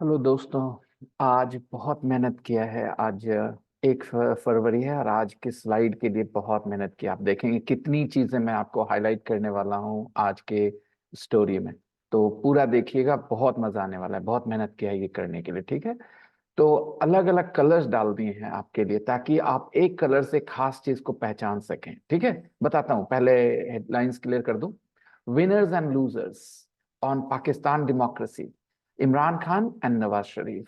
Hello दोस्तों। आज बहुत मेहनत किया है। आज 1 फरवरी है और आज की स्लाइड के लिए बहुत मेहनत की। आप देखेंगे कितनी चीजें मैं आपको हाईलाइट करने वाला हूँ आज के स्टोरी में। तो पूरा देखिएगा, बहुत मजा आने वाला है। बहुत मेहनत किया है ये करने के लिए, ठीक है। तो अलग अलग कलर्स डाल दिए हैं आपके लिए ताकि आप एक कलर से खास चीज को पहचान सकें, ठीक है। बताता हूँ, पहले हेडलाइंस क्लियर कर दूं। Winners and losers on Pakistan democracy, Imran Khan and Nawaz Sharif.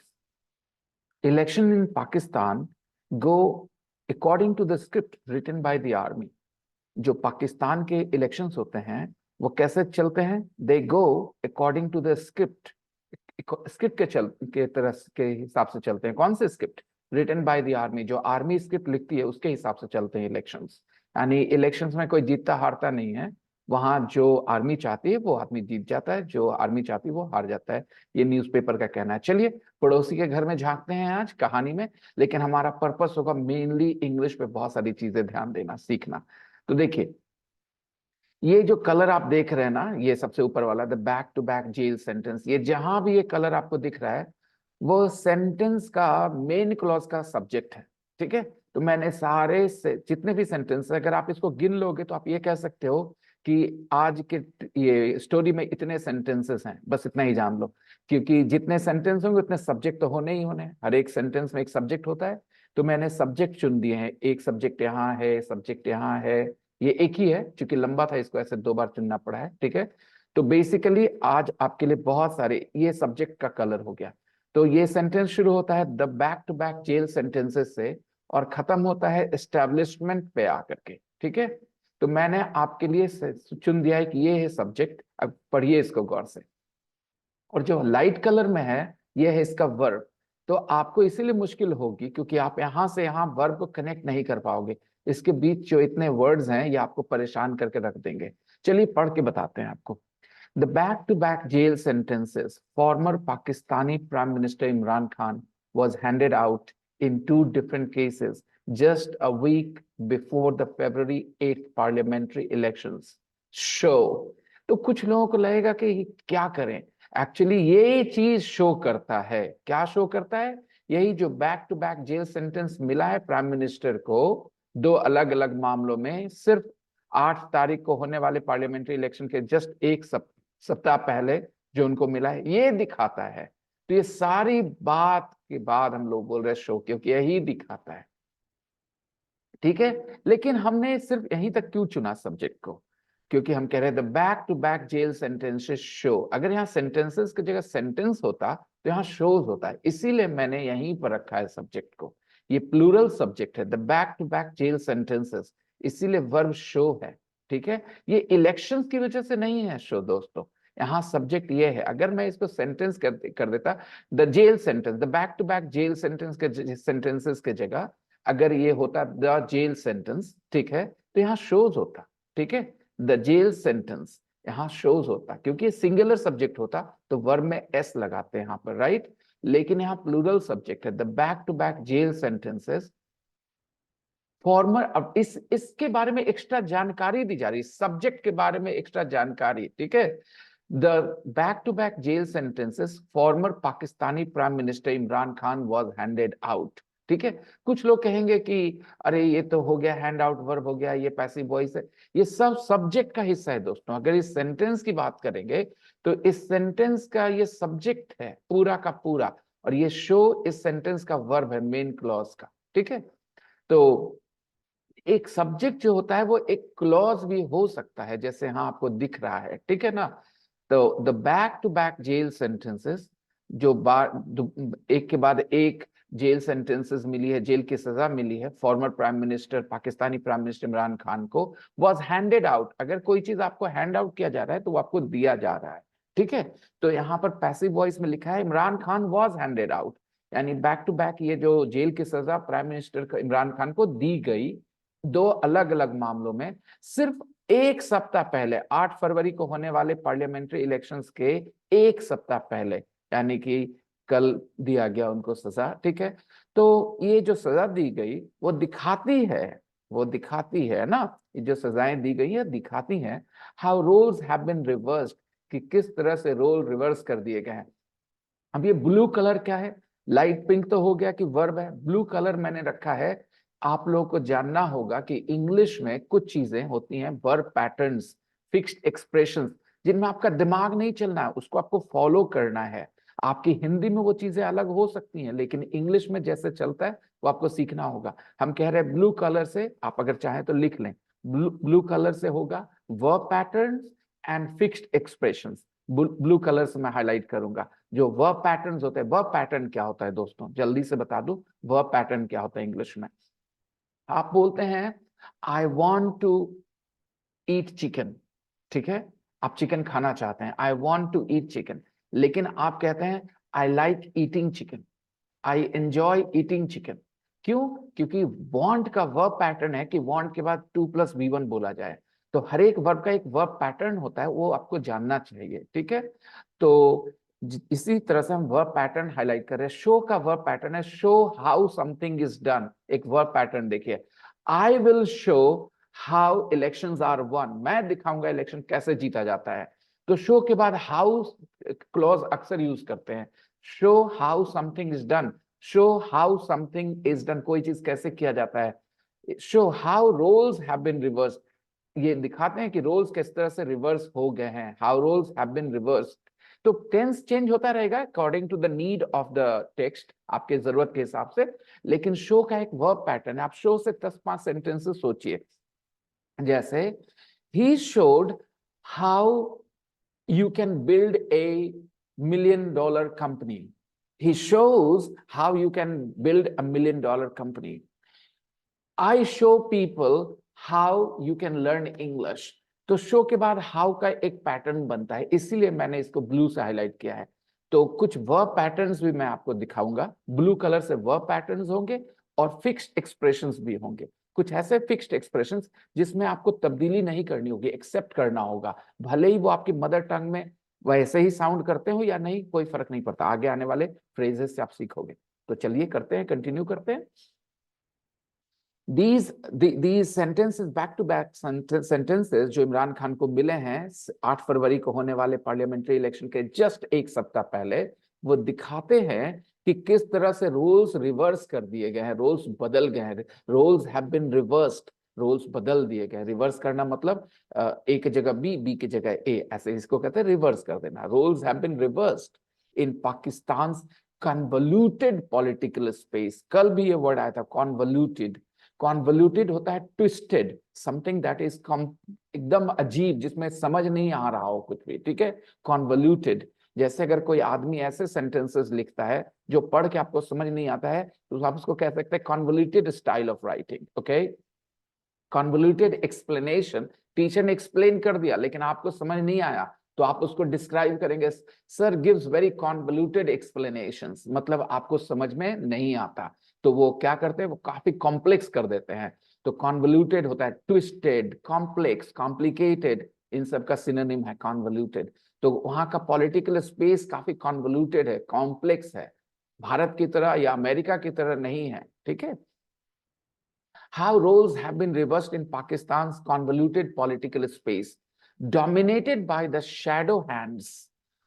Election in Pakistan go according to the script written by the army. जो पाकिस्तान के इलेक्शंस होते हैं वो कैसे चलते हैं? They go according to the script. Script के तरह के हिसाब से चलते हैं। कौन से script? Written by the army. जो आर्मी स्क्रिप्ट लिखती है उसके हिसाब से चलते हैं इलेक्शंस। यानी इलेक्शंस में कोई जीतता हारता नहीं है। वहां जो आर्मी चाहती है वो आदमी जीत जाता है, जो आर्मी चाहती है वो हार जाता है। ये न्यूज़पेपर का कहना है। चलिए पड़ोसी के घर में झांकते हैं आज कहानी में। लेकिन हमारा पर्पस होगा मेनली इंग्लिश पे बहुत सारी चीजें ध्यान देना, सीखना। तो देखिए, ये जो कलर आप देख रहे हैं ना, ये सबसे ऊपर वाला, the back to back jail sentence, ये जहां भी ये कलर आपको दिख रहा है वो सेंटेंस का मेन क्लॉज का सब्जेक्ट है, ठीक है। तो मैंने सारे से जितने भी सेंटेंस, अगर आप इसको गिन लोगे तो आप ये कह सकते हो कि आज के ये स्टोरी में इतने सेंटेंसेस हैं, बस इतना ही जान लो। क्योंकि जितने सेंटेंस होंगे उतने सब्जेक्ट तो होने ही होने हैं। हर एक सेंटेंस में एक सब्जेक्ट होता है। तो मैंने सब्जेक्ट चुन दिए हैं। एक सब्जेक्ट यहाँ है, सब्जेक्ट यहाँ है। ये एक ही है, क्योंकि लंबा था इसको ऐसे 2 बार चुनना पड़ा है, ठीक है। तो बेसिकली आज आपके लिए बहुत सारे ये सब्जेक्ट का कलर हो गया। तो ये सेंटेंस शुरू होता है the back to back jail sentences से और खत्म होता है एस्टेब्लिशमेंट पे आकर के, ठीक है। तो मैंने आपके लिए चुन दिया है कि ये है सब्जेक्ट। अब पढ़िए इसको गौर से। और जो लाइट कलर में है ये है इसका वर्ब। तो आपको इसीलिए मुश्किल होगी क्योंकि आप यहां से यहां वर्ब को कनेक्ट नहीं कर पाओगे। इसके बीच जो इतने वर्ड्स हैं ये आपको परेशान करके रख देंगे। चलिए पढ़ के बताते हैं आपको। The back to back jail sentences former Pakistani Prime Minister Imran Khan was handed out in 2 different cases just a week before the February 8th parliamentary elections show। तो कुछ लोगों को लगेगा कि क्या करें। एक्चुअली ये चीज शो करता है, क्या शो करता है? यही जो back to back jail sentence मिला है प्राइम मिनिस्टर को 2 अलग अलग मामलों में, सिर्फ 8 तारीख को होने वाले पार्लियामेंट्री इलेक्शन के जस्ट एक सप्ताह पहले जो उनको मिला है, ये दिखाता है। तो ये सारी बात के बाद हम लोग बोल रहे शो, क्योंकि यही दिखाता है, ठीक है। लेकिन हमने सिर्फ यहीं तक क्यों चुना सब्जेक्ट को? क्योंकि हम कह रहे हैं the back to back jail sentences show. अगर यहाँ सेंटेंसेस की जगह सेंटेंस होता तो यहाँ शोज होता है, इसीलिए मैंने यहीं पर रखा है सब्जेक्ट को। ये प्लूरल सब्जेक्ट है, the back to back jail sentences, इसीलिए वर्ब शो है, ठीक है। ये इलेक्शंस की वजह से नहीं है शो दोस्तों। यहाँ सब्जेक्ट ये है। अगर मैं इसको सेंटेंस कर देता, the jail sentence, the back to back jail sentence के सेंटेंसेस के जगह अगर ये होता द जेल सेंटेंस, ठीक है, तो यहाँ शोज होता, ठीक है। द जेल सेंटेंस यहाँ शोज होता, क्योंकि सिंगुलर सब्जेक्ट होता तो वर्ब में एस लगाते हैं यहाँ पर, राइट। लेकिन यहाँ प्लूरल सब्जेक्ट है, the back to back jail sentences former. अब इसके बारे में एक्स्ट्रा जानकारी दी जा रही है, सब्जेक्ट के बारे में एक्स्ट्रा जानकारी, ठीक है। The back to back jail sentences former Pakistani prime minister Imran Khan was handed out, ठीक है। कुछ लोग कहेंगे कि अरे ये तो हो गया हैंड आउट, वर्ब हो गया, ये पैसिव वॉइस है। ये सब सब्जेक्ट का हिस्सा है दोस्तों। अगर इस सेंटेंस की बात करेंगे तो इस सेंटेंस का ये सब्जेक्ट है पूरा का पूरा, और ये शो इस सेंटेंस का वर्ब है, मेन क्लॉज का, ठीक है। तो एक सब्जेक्ट जो होता है वो एक क्लॉज भी हो सकता है, जैसे यहाँ आपको दिख रहा है, ठीक है ना। तो the back to back jail sentences, जो एक के बाद एक जेल सेंटेंसेस मिली है, जेल की सजा मिली है former prime minister, Pakistani prime minister Imran Khan को, वाज हैंडेड आउट। अगर कोई चीज आपको हैंड आउट किया जा रहा है तो वो आपको दिया जा रहा है, ठीक है। तो यहाँ पर पैसिव वॉइस में लिखा है Imran Khan was handed out, यानी बैक टू बैक ये जो जेल की सजा प्राइम मिनिस्टर इमरान खान को दी गई 2 अलग अलग मामलों में, सिर्फ एक सप्ताह पहले 8 फरवरी को होने वाले पार्लियामेंट्री इलेक्शंस के एक सप्ताह पहले, यानी कि कल दिया गया उनको सजा, ठीक है। तो ये जो सजा दी गई वो दिखाती है ना, ये जो सजाएं दी गई है दिखाती हैं how roles have been reversed, कि किस तरह से रोल रिवर्स कर दिए गए हैं। अब ये ब्लू कलर क्या है? लाइट पिंक तो हो गया कि वर्ब है, ब्लू कलर मैंने रखा है, आप लोगों को जानना होगा कि इंग्लिश में कुछ चीजें होती हैं वर्ब पैटर्न्स, फिक्स्ड एक्सप्रेशंस, जिनमें आपका दिमाग नहीं चलना है, उसको आपको फॉलो करना है। आपकी हिंदी में वो चीजें अलग हो सकती हैं, लेकिन इंग्लिश में जैसे चलता है वो आपको सीखना होगा। हम कह रहे हैं ब्लू कलर से, आप अगर चाहें तो लिख लें, ब्लू कलर से होगा verb patterns and fixed expressions. Blue colour से मैं हाईलाइट करूंगा जो वर्ब पैटर्न्स होते हैं। वर्ब पैटर्न क्या होता है दोस्तों, जल्दी से बता दूं, वर्ब पैटर्न क्या होता है इंग्लिश में? आप बोलते हैं I want to eat chicken, ठीक है, आप चिकन खाना चाहते हैं, I want to eat chicken, लेकिन आप कहते हैं I like eating chicken, I enjoy eating chicken. क्यों? क्योंकि वांट का वर्ब पैटर्न है कि वांट के बाद 2+V1 बोला जाए। तो हर एक वर्ब का एक वर्ब पैटर्न होता है, वो आपको जानना चाहिए, ठीक है। तो इसी तरह से हम वर्ब पैटर्न हाईलाइट कर रहे हैं। शो का वर्ब पैटर्न है show how something is done. एक वर्ब पैटर्न देखिए, I will show how elections are won, मैं दिखाऊंगा इलेक्शन कैसे जीता जाता है। तो शो के बाद हाउ क्लॉज अक्सर यूज करते हैं। Show how something is done, show how something is done, कोई चीज कैसे किया जाता है। Show how roles have been reverse, ये दिखाते हैं कि रोल्स किस तरह से रिवर्स हो गए हैं, how roles have been reverse. तो टेंस चेंज होता रहेगा according to the need of the text, आपके जरूरत के हिसाब से, लेकिन शो का एक वर्ब पैटर्न है। आप शो से 10-5 सेंटेंसेस सोचिए, जैसे he showed how you can build a $1 million company. He shows how you can build a $1 million company. I show people how you can learn English. तो show के बाद how का एक पैटर्न बनता है, इसीलिए मैंने इसको ब्लू से हाईलाइट किया है। तो कुछ वर्ब पैटर्न्स भी मैं आपको दिखाऊंगा, ब्लू कलर से वर्ब पैटर्न्स होंगे और फिक्स्ड एक्सप्रेशंस भी होंगे। कुछ ऐसे फिक्स्ड एक्सप्रेशंस जिसमें आपको तब्दीली नहीं करनी होगी, एक्सेप्ट करना होगा, भले ही वो आपकी मदर टंग में वैसे ही साउंड करते हो या नहीं, कोई फर्क नहीं पड़ता, आगे आने वाले फ्रेजेस से आप सीखोगे। तो चलिए करते हैं, कंटिन्यू करते हैं। these sentences, back to back sentences जो इमरान खान को मिले हैं 8 फरवरी को होने वाले पार्लियामेंट्री इलेक्शन के जस्ट एक सप्ताह पहले, वो दिखाते हैं कि किस तरह से रोल्स रिवर्स कर दिए गए हैं, रोल्स बदल गए हैं, roles have been reversed, roles बदल दिए गए। रिवर्स करना मतलब ए की जगह बी, बी की जगह ए, ऐसे इसको कहते हैं रिवर्स कर देना। Roles have been reversed in Pakistan convoluted political space. कल भी ये वर्ड आया था कॉन्वोल्यूटेड। कॉन्वोल्यूटेड होता है ट्विस्टेड, समथिंग दैट इज एकदम अजीब, जिसमें समझ नहीं आ रहा हो कुछ भी, ठीक है, कॉन्वोल्यूटेड। जैसे अगर कोई आदमी ऐसे सेंटेंसेस लिखता है जो पढ़ के आपको समझ नहीं आता है, तो आप उसको कह सकते हैं convoluted style of writing, okay. Convoluted explanation, teacher ने एक्सप्लेन कर दिया लेकिन आपको समझ नहीं आया, तो आप उसको डिस्क्राइब करेंगे, sir gives very convoluted explanations, मतलब आपको समझ में नहीं आता। तो वो क्या करते हैं, वो काफी कॉम्प्लेक्स कर देते हैं। तो कॉन्वोल्यूटेड होता है ट्विस्टेड, कॉम्प्लेक्स, कॉम्प्लिकेटेड, इन सब का सिनोनिम है कॉन्वोल्यूटेड। तो वहां का पॉलिटिकल स्पेस काफी कॉन्वोल्यूटेड है, कॉम्प्लेक्स है, भारत की तरह या अमेरिका की तरह नहीं है, ठीक है। How roles have been reversed in Pakistan's convoluted political space, dominated by the shadow hands.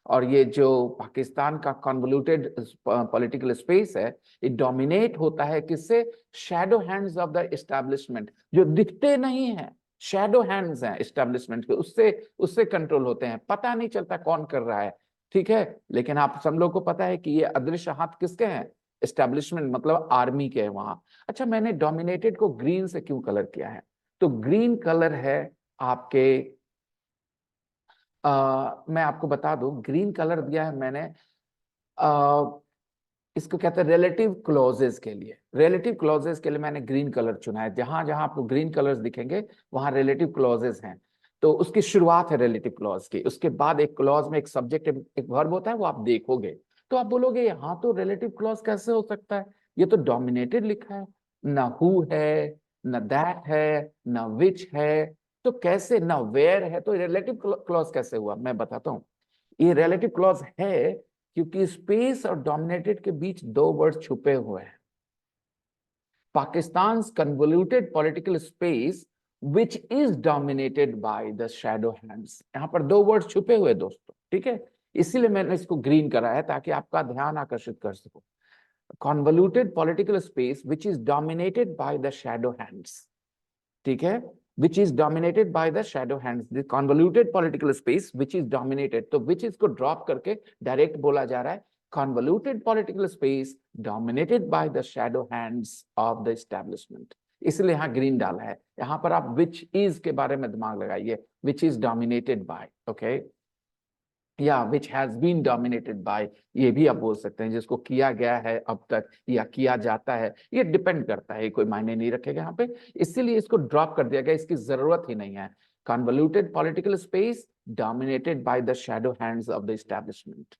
और ये जो पाकिस्तान का कॉन्वोल्यूटेड पॉलिटिकल स्पेस है, ये डोमिनेट होता है किससे? Shadow hands of the establishment, जो दिखते नहीं है, शैडो हैंड्स हैं एस्टैब्लिशमेंट के, उससे उससे कंट्रोल होते हैं, पता नहीं चलता कौन कर रहा है, ठीक है। लेकिन आप सब लोग को पता है कि ये अदृश्य हाथ किसके हैं? एस्टैब्लिशमेंट मतलब आर्मी के हैं वहां। अच्छा, मैंने डोमिनेटेड को ग्रीन से क्यों कलर किया है? तो ग्रीन कलर है आपके मैं आपको बता दूं, ग्रीन कलर दिया है मैंने इसको कहते हैं रिलेटिव क्लॉजेस के लिए। रिलेटिव क्लॉजेस के लिए मैंने ग्रीन कलर चुना है। जहां जहां आपको ग्रीन कलर्स दिखेंगे वहां रिलेटिव क्लॉजेस हैं। तो उसकी शुरुआत है रिलेटिव क्लॉज की, उसके बाद एक क्लॉज में एक सब्जेक्ट एक वर्ब होता है, वो आप देखोगे तो आप बोलोगे यहाँ तो रिलेटिव क्लॉज कैसे हो सकता है, ये तो डोमिनेटेड लिखा है, ना हु है, ना दैट है, ना विच है, तो कैसे, ना वेयर है, तो रिलेटिव क्लॉज कैसे हुआ? मैं बताता हूँ। ये रिलेटिव क्लॉज है क्योंकि स्पेस और डोमिनेटेड के बीच दो वर्ड छुपे हुए हैं। Pakistan convoluted political space which is dominated by the shadow hands, यहां पर दो वर्ड छुपे हुए दोस्तों, ठीक है। इसीलिए मैंने इसको ग्रीन करा है ताकि आपका ध्यान आकर्षित कर सकूं। Convoluted political space which is dominated by the shadow hands, ठीक है, which is dominated by the shadow hands, the convoluted political space which is dominated, तो which इसको ड्रॉप करके डायरेक्ट बोला जा रहा है convoluted political space dominated by the shadow hands of the establishment, इसलिए यहाँ ग्रीन डाला है। यहाँ पर आप which is के बारे में दिमाग लगाइए, which is dominated by, okay, या which has been dominated by, ये भी आप बोल सकते हैं, जिसको किया गया है अब तक या किया जाता है, ये डिपेंड करता है, कोई मायने नहीं रखेगा यहाँ पे, इसीलिए इसको ड्रॉप कर दिया गया, इसकी जरूरत ही नहीं है। Convoluted political space dominated by the shadow hands of the establishment.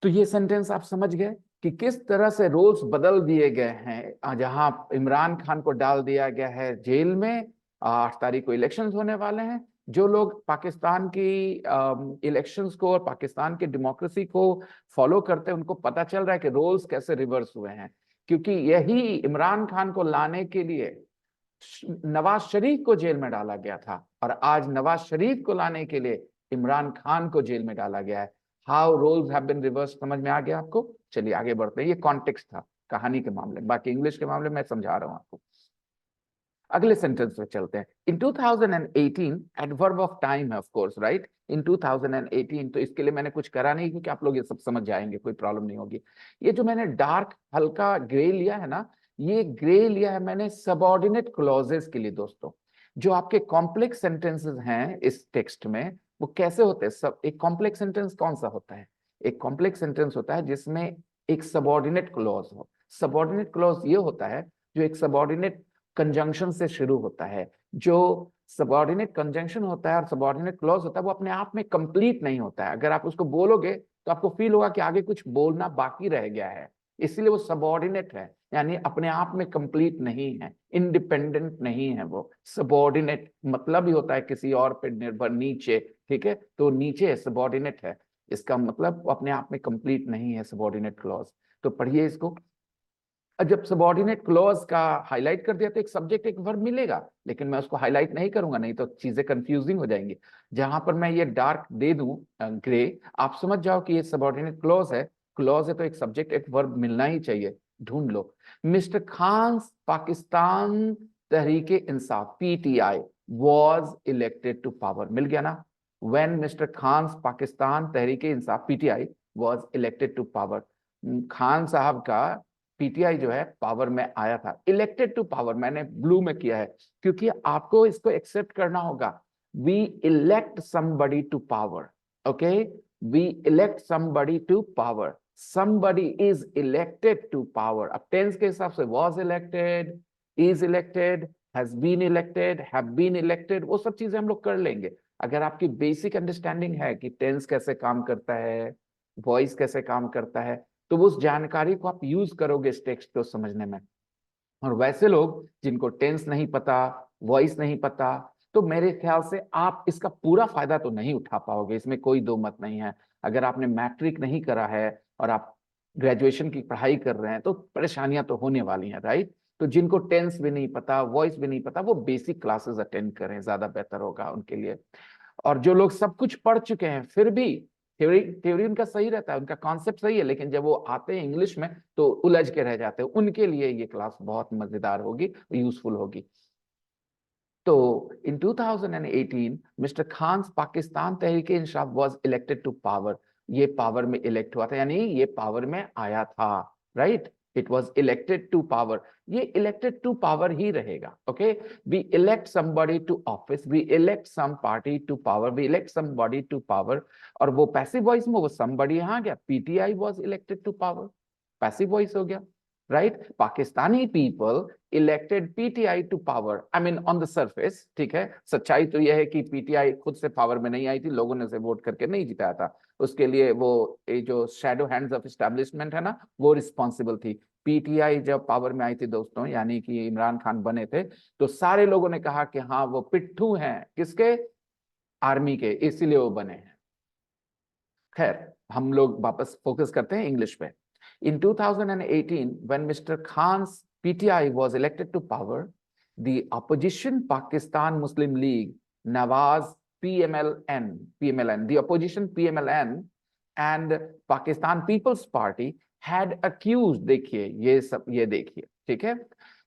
तो ये सेंटेंस आप समझ गए कि किस तरह से रोल्स बदल दिए गए हैं, जहां इमरान खान को डाल दिया गया है जेल में, 8 तारीख को इलेक्शंस होने वाले हैं, जो लोग पाकिस्तान की इलेक्शंस को और पाकिस्तान की डेमोक्रेसी को फॉलो करते हैं, उनको पता चल रहा है कि रोल्स कैसे रिवर्स हुए हैं, क्योंकि यही इमरान खान को लाने के लिए नवाज शरीफ को जेल में डाला गया था, और आज नवाज शरीफ को लाने के लिए इमरान खान को जेल में डाला गया है। How roles have been reverse, समझ में आ गया आपको? चलिए आगे बढ़ते हैं, ये कॉन्टेक्स्ट था कहानी के मामले में, बाकी इंग्लिश के मामले में मैं समझा रहा हूं आपको। अगले सेंटेंस पे चलते हैं। इन 2018, एडवर्ब ऑफ टाइम है ऑफ कोर्स, राइट, इन 2018, तो इसके लिए मैंने कुछ करा नहीं क्योंकि आप लोग ये सब समझ जाएंगे, कोई प्रॉब्लम नहीं होगी। ये जो मैंने डार्क हल्का ग्रे लिया है ना, ये ग्रे लिया है मैंने सबऑर्डिनेट क्लॉजेस के लिए दोस्तों। जो आपके कॉम्प्लेक्स सेंटेंसेस हैं इस टेक्स्ट में, वो कैसे होते हैं? सब एक कॉम्प्लेक्स सेंटेंस कौन सा होता है? एक कॉम्प्लेक्स सेंटेंस होता है जिसमें एक सबऑर्डिनेट क्लॉज हो। सबऑर्डिनेट क्लॉज ये होता है जो एक सबऑर्डिनेट कंजंक्शन से शुरू होता है। जो सबऑर्डिनेट कंजंक्शन होता है और सबऑर्डिनेट क्लॉज होता है, वो अपने आप में कंप्लीट नहीं होता है। अगर आप उसको बोलोगे तो आपको फील होगा कि आगे कुछ बोलना बाकी रह गया है, इसलिए वो सबऑर्डिनेट है, यानी अपने आप में कंप्लीट नहीं है, इंडिपेंडेंट नहीं है। वो सबऑर्डिनेट मतलब ही होता है किसी और पे निर्भर, नीचे, ठीक है, तो नीचे है, सबऑर्डिनेट है, इसका मतलब अपने आप में कंप्लीट नहीं है सबऑर्डिनेट क्लॉज। तो पढ़िए इसको। जब सबऑर्डिनेट क्लॉज का हाईलाइट कर दिया तो एक सब्जेक्ट एक वर्ब मिलेगा, लेकिन मैं उसको हाईलाइट नहीं करूंगा, नहीं तो चीजें कंफ्यूजिंग हो जाएंगी। जहां पर मैं ये डार्क दे दूं ग्रे, आप समझ जाओ कि ये सबऑर्डिनेट क्लॉज है। क्लॉज है तो एक सब्जेक्ट एक वर्ब मिलना ही चाहिए, ढूंढ लो। Mister Khan Pakistan Tehreek-e Insaf PTI was elected to power, मिल गया ना? When mister Khan Pakistan Tehreek-e Insaf PTI was elected to power, Khan sahab का पीटीआई जो है पावर में आया था। इलेक्टेड टू पावर मैंने ब्लू में किया है क्योंकि आपको इसको एक्सेप्ट करना होगा। We elect somebody to power, okay, we elect somebody to power, somebody is elected to power। अब टेंस के हिसाब से was elected, is elected, has been elected, have been elected, वो सब चीजें हम लोग कर लेंगे। अगर आपकी बेसिक अंडरस्टैंडिंग है कि टेंस कैसे काम करता है, वॉइस कैसे काम करता है, तो उस जानकारी को आप यूज करोगे इस टेक्स्ट को समझने में। और वैसे लोग जिनको टेंस नहीं पता, वॉइस नहीं पता, तो मेरे ख्याल से आप इसका पूरा फायदा तो नहीं उठा पाओगे, इसमें कोई दो मत नहीं है। अगर आपने मैट्रिक नहीं करा है और आप ग्रेजुएशन की पढ़ाई कर रहे हैं तो परेशानियां तो होने वाली हैं, राइट। तो जिनको टेंस भी नहीं पता, वॉइस भी नहीं पता, वो बेसिक क्लासेस अटेंड करें, ज्यादा बेहतर होगा उनके लिए। और जो लोग सब कुछ पढ़ चुके हैं फिर भी थ्योरी थ्योरी उनका सही रहता है, उनका कॉन्सेप्ट सही है, लेकिन जब वो आते हैं इंग्लिश में तो उलझ के रह जाते हैं, उनके लिए ये क्लास बहुत मजेदार होगी, यूजफुल होगी। तो in 2018 mister Khan Pakistan Tehreek-e Insaf was elected to power, ये पावर में इलेक्ट हुआ था, यानी ये पावर में आया था, right. It was elected to power, ये इलेक्टेड टू पावर ही रहेगा, okay. We elect somebody to office, we elect some party to power, we elect somebody to power. और वो पैसिव वॉइस में वो समबडी यहाँ गया, PTI was elected to power, passive voice हो गया, right. Pakistani people elected PTI to power, I mean on the surface, ठीक है। सच्चाई तो यह है कि पीटीआई खुद से पावर में नहीं आई थी, लोगों ने से वोट करके नहीं जिताया था, उसके लिए वो ये जो शैडो हैंड्स ऑफ एस्टैब्लिशमेंट है ना, वो रिस्पॉन्सिबल थी। पीटीआई जब पावर में आई थी दोस्तों, यानी कि इमरान खान बने थे, तो सारे लोगों ने कहा कि हाँ वो पिट्ठू हैं, किसके? आर्मी के, इसीलिए वो बने हैं। खैर हम लोग वापस फोकस करते हैं इंग्लिश पे। In 2018, when Mr. Khan's PTI was elected to power, the opposition Pakistan Muslim League, Nawaz PMLN, the opposition PMLN and Pakistan People's Party had accused, देखिए ये सब, ये देखिए, ठीक है,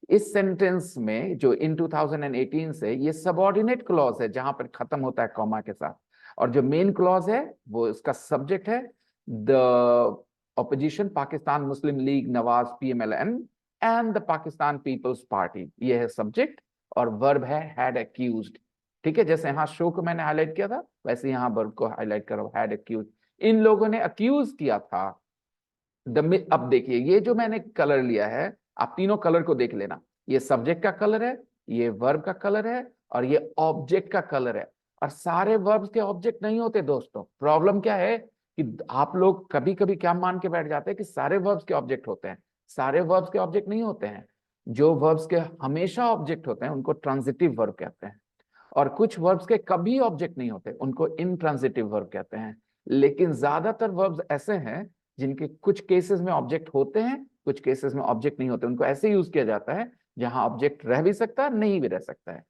इस सेंटेंस में जो इन 2018 से, ये सबऑर्डिनेट क्लॉज है जहां पर खत्म होता है कॉमा के साथ, और जो मेन क्लॉज है वो इसका सब्जेक्ट है the opposition Pakistan Muslim League Nawaz PMLN and the Pakistan Peoples Party, ये है सब्जेक्ट, और वर्ब है हैड अक्यूज्ड। ठीक है, जैसे यहाँ शो को मैंने हाईलाइट किया था वैसे यहाँ वर्ब को हाईलाइट करो, हैड अक्यूज्ड। इन लोगों ने अक्यूज किया था अब देखिए ये जो मैंने कलर लिया है, आप तीनों कलर को देख लेना, ये सब्जेक्ट का कलर है, ये वर्ब का कलर है, और ये ऑब्जेक्ट का कलर है। और सारे वर्ब्स के ऑब्जेक्ट नहीं होते दोस्तों। प्रॉब्लम क्या है कि आप लोग कभी कभी क्या मान के बैठ जाते हैं कि सारे वर्ब्स के ऑब्जेक्ट होते हैं। सारे वर्ब्स के ऑब्जेक्ट नहीं होते हैं। जो वर्ब्स के हमेशा ऑब्जेक्ट होते हैं उनको ट्रांजिटिव वर्ब कहते हैं, और कुछ वर्ब्स के कभी ऑब्जेक्ट नहीं होते उनको इनट्रांजिटिव वर्ब कहते हैं। लेकिन ज्यादातर वर्ब्स ऐसे हैं जिनके कुछ केसेस में ऑब्जेक्ट होते हैं, कुछ केसेस में ऑब्जेक्ट नहीं होते, उनको ऐसे यूज किया जाता है जहां ऑब्जेक्ट रह भी सकता है, नहीं भी रह सकता है।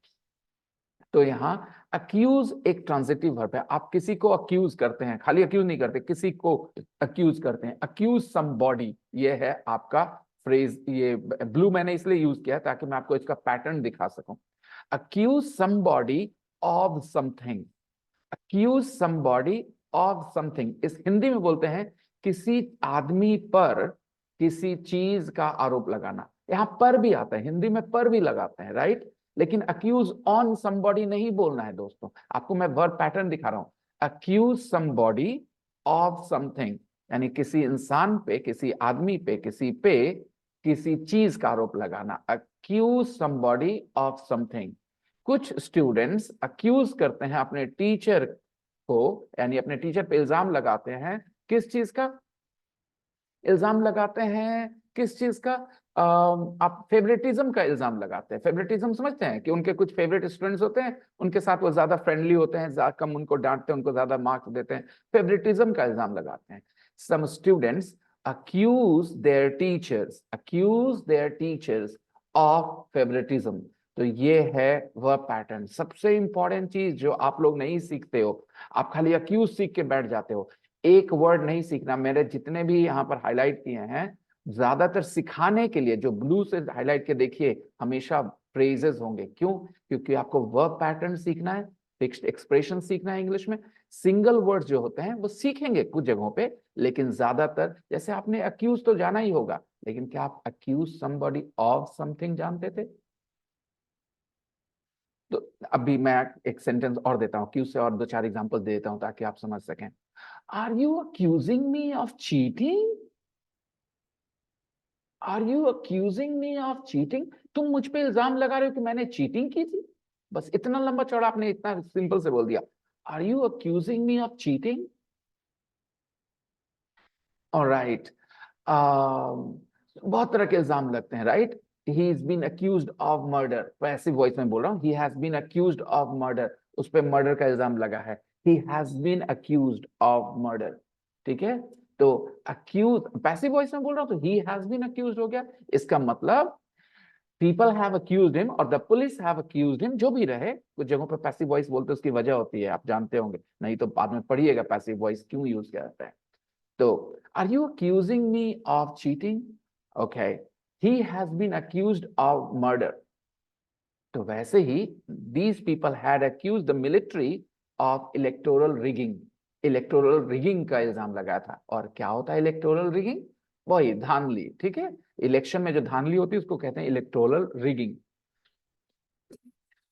तो यहाँ अक्यूज एक ट्रांजिटिव वर्ब है। आप किसी को अक्यूज करते हैं, खाली अक्यूज नहीं करते, किसी को अक्यूज करते हैं, अक्यूज समबॉडी, ये है आपका फ्रेज। ये ब्लू मैंने इसलिए यूज किया ताकि मैं आपको इसका पैटर्न दिखा सकूं। accuse somebody of something, accuse somebody of something, इस हिंदी में बोलते हैं किसी आदमी पर किसी चीज का आरोप लगाना। यहां पर भी आता है, हिंदी में पर भी लगाते हैं, राइट। लेकिन accuse on somebody नहीं बोलना है दोस्तों। आपको मैं वर्ब पैटर्न दिखा रहा हूं, accuse somebody of something, यानी किसी इंसान पे, किसी आदमी पे, किसी पे किसी चीज का आरोप लगाना, accuse somebody of something। कुछ स्टूडेंट्स अक्यूज करते हैं अपने टीचर को, यानी अपने टीचर पे इल्जाम लगाते हैं, किस चीज का इल्जाम लगाते हैं, किस चीज का, आप फेवरेटिज्म का इल्जाम लगाते हैं। फेवरेटिज्म समझते हैं कि उनके कुछ फेवरेट स्टूडेंट्स होते हैं, उनके साथ वो ज्यादा फ्रेंडली होते हैं, कम उनको डांटते हैं, उनको ज्यादा मार्क्स देते हैं, फेवरेटिज्म का इल्जाम लगाते हैं। Some students accuse their teachers of favoritism। तो ये है वह पैटर्न। सबसे इंपॉर्टेंट चीज जो आप लोग नहीं सीखते हो, आप खाली अक्यूज सीख के बैठ जाते हो, एक वर्ड नहीं सीखना। मेरे जितने भी यहाँ पर हाईलाइट किए हैं ज्यादातर सिखाने के लिए, जो ब्लू से हाईलाइट के देखिए, हमेशा फ्रेजेस होंगे। क्यों? क्योंकि आपको वर्ब पैटर्न सीखना है, फिक्स्ड एक्सप्रेशन सीखना है इंग्लिश में। सिंगल वर्ड्स जो होते हैं वो सीखेंगे कुछ जगहों पे, लेकिन ज्यादातर, जैसे आपने अक्यूज तो जाना ही होगा, लेकिन क्या आप अक्यूज समबॉडी ऑफ समथिंग जानते थे? तो अभी मैं एक सेंटेंस और देता हूं, क्यू से और दो चार एग्जांपल दे देता हूं ताकि आप समझ सकें। Are you accusing me of cheating? Are you accusing me of cheating? तुम मुझ पे इल्जाम लगा रहे हो कि मैंने चीटिंग की थी? बस इतना लंबा चौड़ा आपने इतना सिंपल से बोल दिया, are you accusing me of cheating? Alright. बहुत तरह के इल्जाम लगते हैं, right. He is been accused of murder, passive voice में बोल रहा हूँ, he has been accused of murder, उस पे मर्डर का इल्जाम लगा है, he has been accused of murder. ठीक है, तो अक्यूज पैसिव वॉइस में बोल रहा हूँ तो ही हैज बीन अक्यूज्ड हो गया। इसका मतलब पीपल हैव अक्यूज्ड हिम और the police have accused him. जो भी रहे, कुछ जगहों पर पैसिव वॉइस बोलते उसकी वजह होती है, आप जानते होंगे, नहीं तो बाद में पढ़िएगा पैसिव वॉइस क्यों यूज किया जाता है। तो are you accusing me of cheating? Okay, he has been accused of murder। तो वैसे ही these people had accused the military of electoral rigging। Electoral rigging का इल्जाम लगाया था। और क्या होता है इलेक्टोरल रिगिंग? वही धांधली। ठीक है, इलेक्शन में जो धांधली होती है उसको कहते हैं इलेक्टोरल रिगिंग।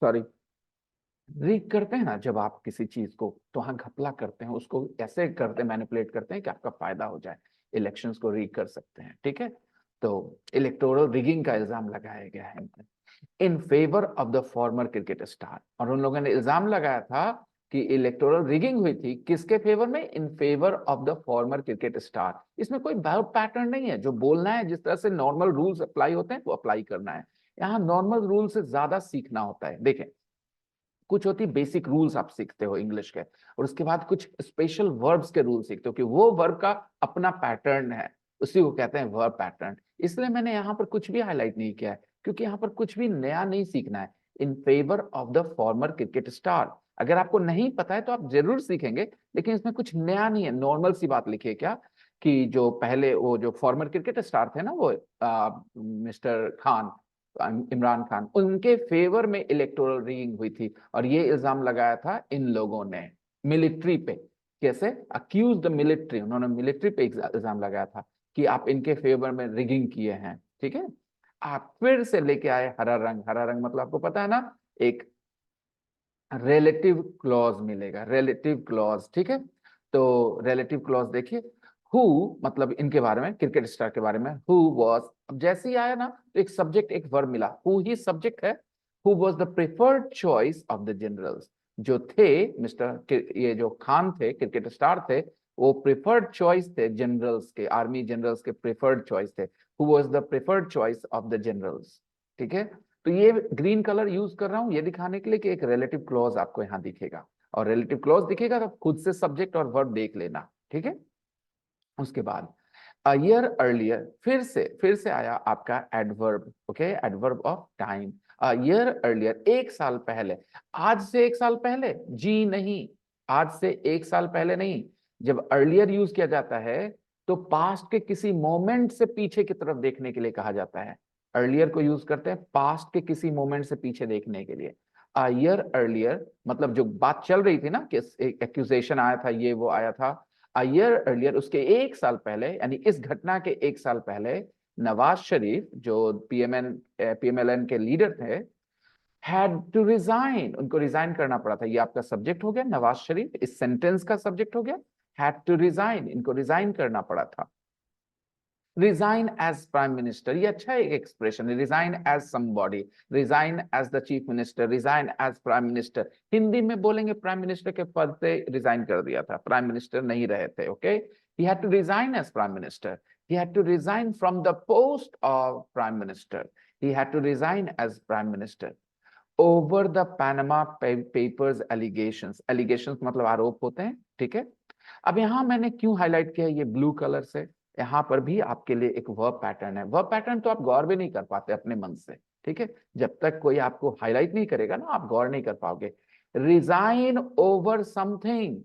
सॉरी, रीग करते हैं ना जब आप किसी चीज को, तो वहां घपला करते हैं, उसको ऐसे करते हैं, मैनिपुलेट करते हैं कि आपका फायदा हो जाए, इलेक्शंस को रीग कर सकते हैं। ठीक है, तो इलेक्टोरल रिगिंग का इल्जाम लगाया गया है in favour of the former cricket star. और उन लोगों ने इल्जाम लगाया था कि इलेक्टोरल रिगिंग हुई थी किसके फेवर में? In favour of the former cricket star. इसमें कोई वर्ब पैटर्न नहीं है, जो बोलना है, जिस तरह से नॉर्मल रूल्स अप्लाई होते हैं वो अप्लाई करना है। यहाँ नॉर्मल रूल से ज्यादा सीखना होता है। देखें, कुछ होती बेसिक रूल्स आप सीखते हो इंग्लिश के, और उसके बाद कुछ स्पेशल वर्ब्स के रूल सीखते हो कि वो वर्ब का अपना पैटर्न है, उसी को कहते हैं वर्ब पैटर्न। इसलिए मैंने यहाँ पर कुछ भी हाईलाइट नहीं किया है, क्योंकि यहाँ पर कुछ भी नया नहीं सीखना है। In favour of the former cricket star, अगर आपको नहीं पता है तो आप जरूर सीखेंगे, लेकिन इसमें कुछ नया नहीं है, नॉर्मल सी बात लिखिए क्या कि जो पहले वो जो फॉर्मर क्रिकेट स्टार थे ना, वो मिस्टर खान, इमरान खान, उनके फेवर में इलेक्टोरल रिगिंग हुई थी, और ये इल्जाम लगाया था इन लोगों ने मिलिट्री पे। कैसे? अक्यूज द मिलिट्री, उन्होंने मिलिट्री पे इल्जाम लगाया था कि आप इनके फेवर में रिगिंग किए हैं। ठीक है, आप फिर से लेके आए हरा रंग। हरा रंग मतलब आपको पता है ना, एक रिलेटिव क्लॉज मिलेगा, रिलेटिव क्लॉज। ठीक है, तो रिलेटिव क्लॉज देखिए, हु मतलब इनके बारे में, क्रिकेट स्टार के बारे में, हु वॉज, अब जैसे ही आया ना तो एक सब्जेक्ट एक वर्ब मिला, हु ही सब्जेक्ट है, who was the preferred choice of the generals, जो थे मिस्टर, ये जो खान थे, क्रिकेट स्टार थे, वो प्रेफर्ड चॉइस थे जनरल्स के, आर्मी जनरल्स के प्रेफर्ड चॉइस थे, who was the preferred choice of the generals. ठीक है, तो ये ग्रीन कलर यूज कर रहा हूं ये दिखाने के लिए कि एक रिलेटिव क्लॉज आपको यहां दिखेगा, और रिलेटिव क्लॉज दिखेगा तो खुद से सब्जेक्ट और वर्ब देख लेना। ठीक है, उसके बाद अ ईयर अर्लियर, फिर से आया आपका adverb. Okay, adverb of time. A year earlier, एक साल पहले। आज से एक साल पहले? जी नहीं, आज से एक साल पहले नहीं। जब अर्लियर यूज किया जाता है तो पास्ट के किसी मोमेंट से पीछे की तरफ देखने के लिए कहा जाता है। अर्लियर को यूज करते हैं पास्ट के किसी मोमेंट से पीछे देखने के लिए। अ ईयर अर्लियर मतलब जो बात चल रही थी ना कि एक्यूजेशन आया था, ये वो आया था, अ ईयर अर्लियर, उसके एक साल पहले, यानी इस घटना के एक साल पहले, नवाज शरीफ जो पीएमएलएन के लीडर थे, हैड टू रिजाइन, उनको रिजाइन करना पड़ा था। ये आपका सब्जेक्ट हो गया, नवाज शरीफ इस सेंटेंस का सब्जेक्ट हो गया, हैड टू रिजाइन, इनको रिजाइन करना पड़ा था। रिजाइन एज प्राइम मिनिस्टर, ये अच्छा एक एक्सप्रेशन है, resign as somebody, resign as the chief minister, resign as prime minister. Hindi में बोलेंगे प्राइम मिनिस्टर के पद से रिजाइन कर दिया था, प्राइम मिनिस्टर नहीं रहे थे। Okay, he had to resign as prime minister, he had to resign from the post of prime minister, he had to resign as prime minister over the Panama papers allegations। allegations मतलब आरोप होते हैं। ठीक है, अब यहां मैंने क्यों हाईलाइट किया ये ब्लू कलर से, यहां पर भी आपके लिए एक वर्ब पैटर्न है। वर्ब पैटर्न तो आप गौर भी नहीं कर पाते अपने मन से। ठीक है, जब तक कोई आपको हाईलाइट नहीं करेगा ना, आप गौर नहीं कर पाओगे। रिजाइन ओवर समथिंग,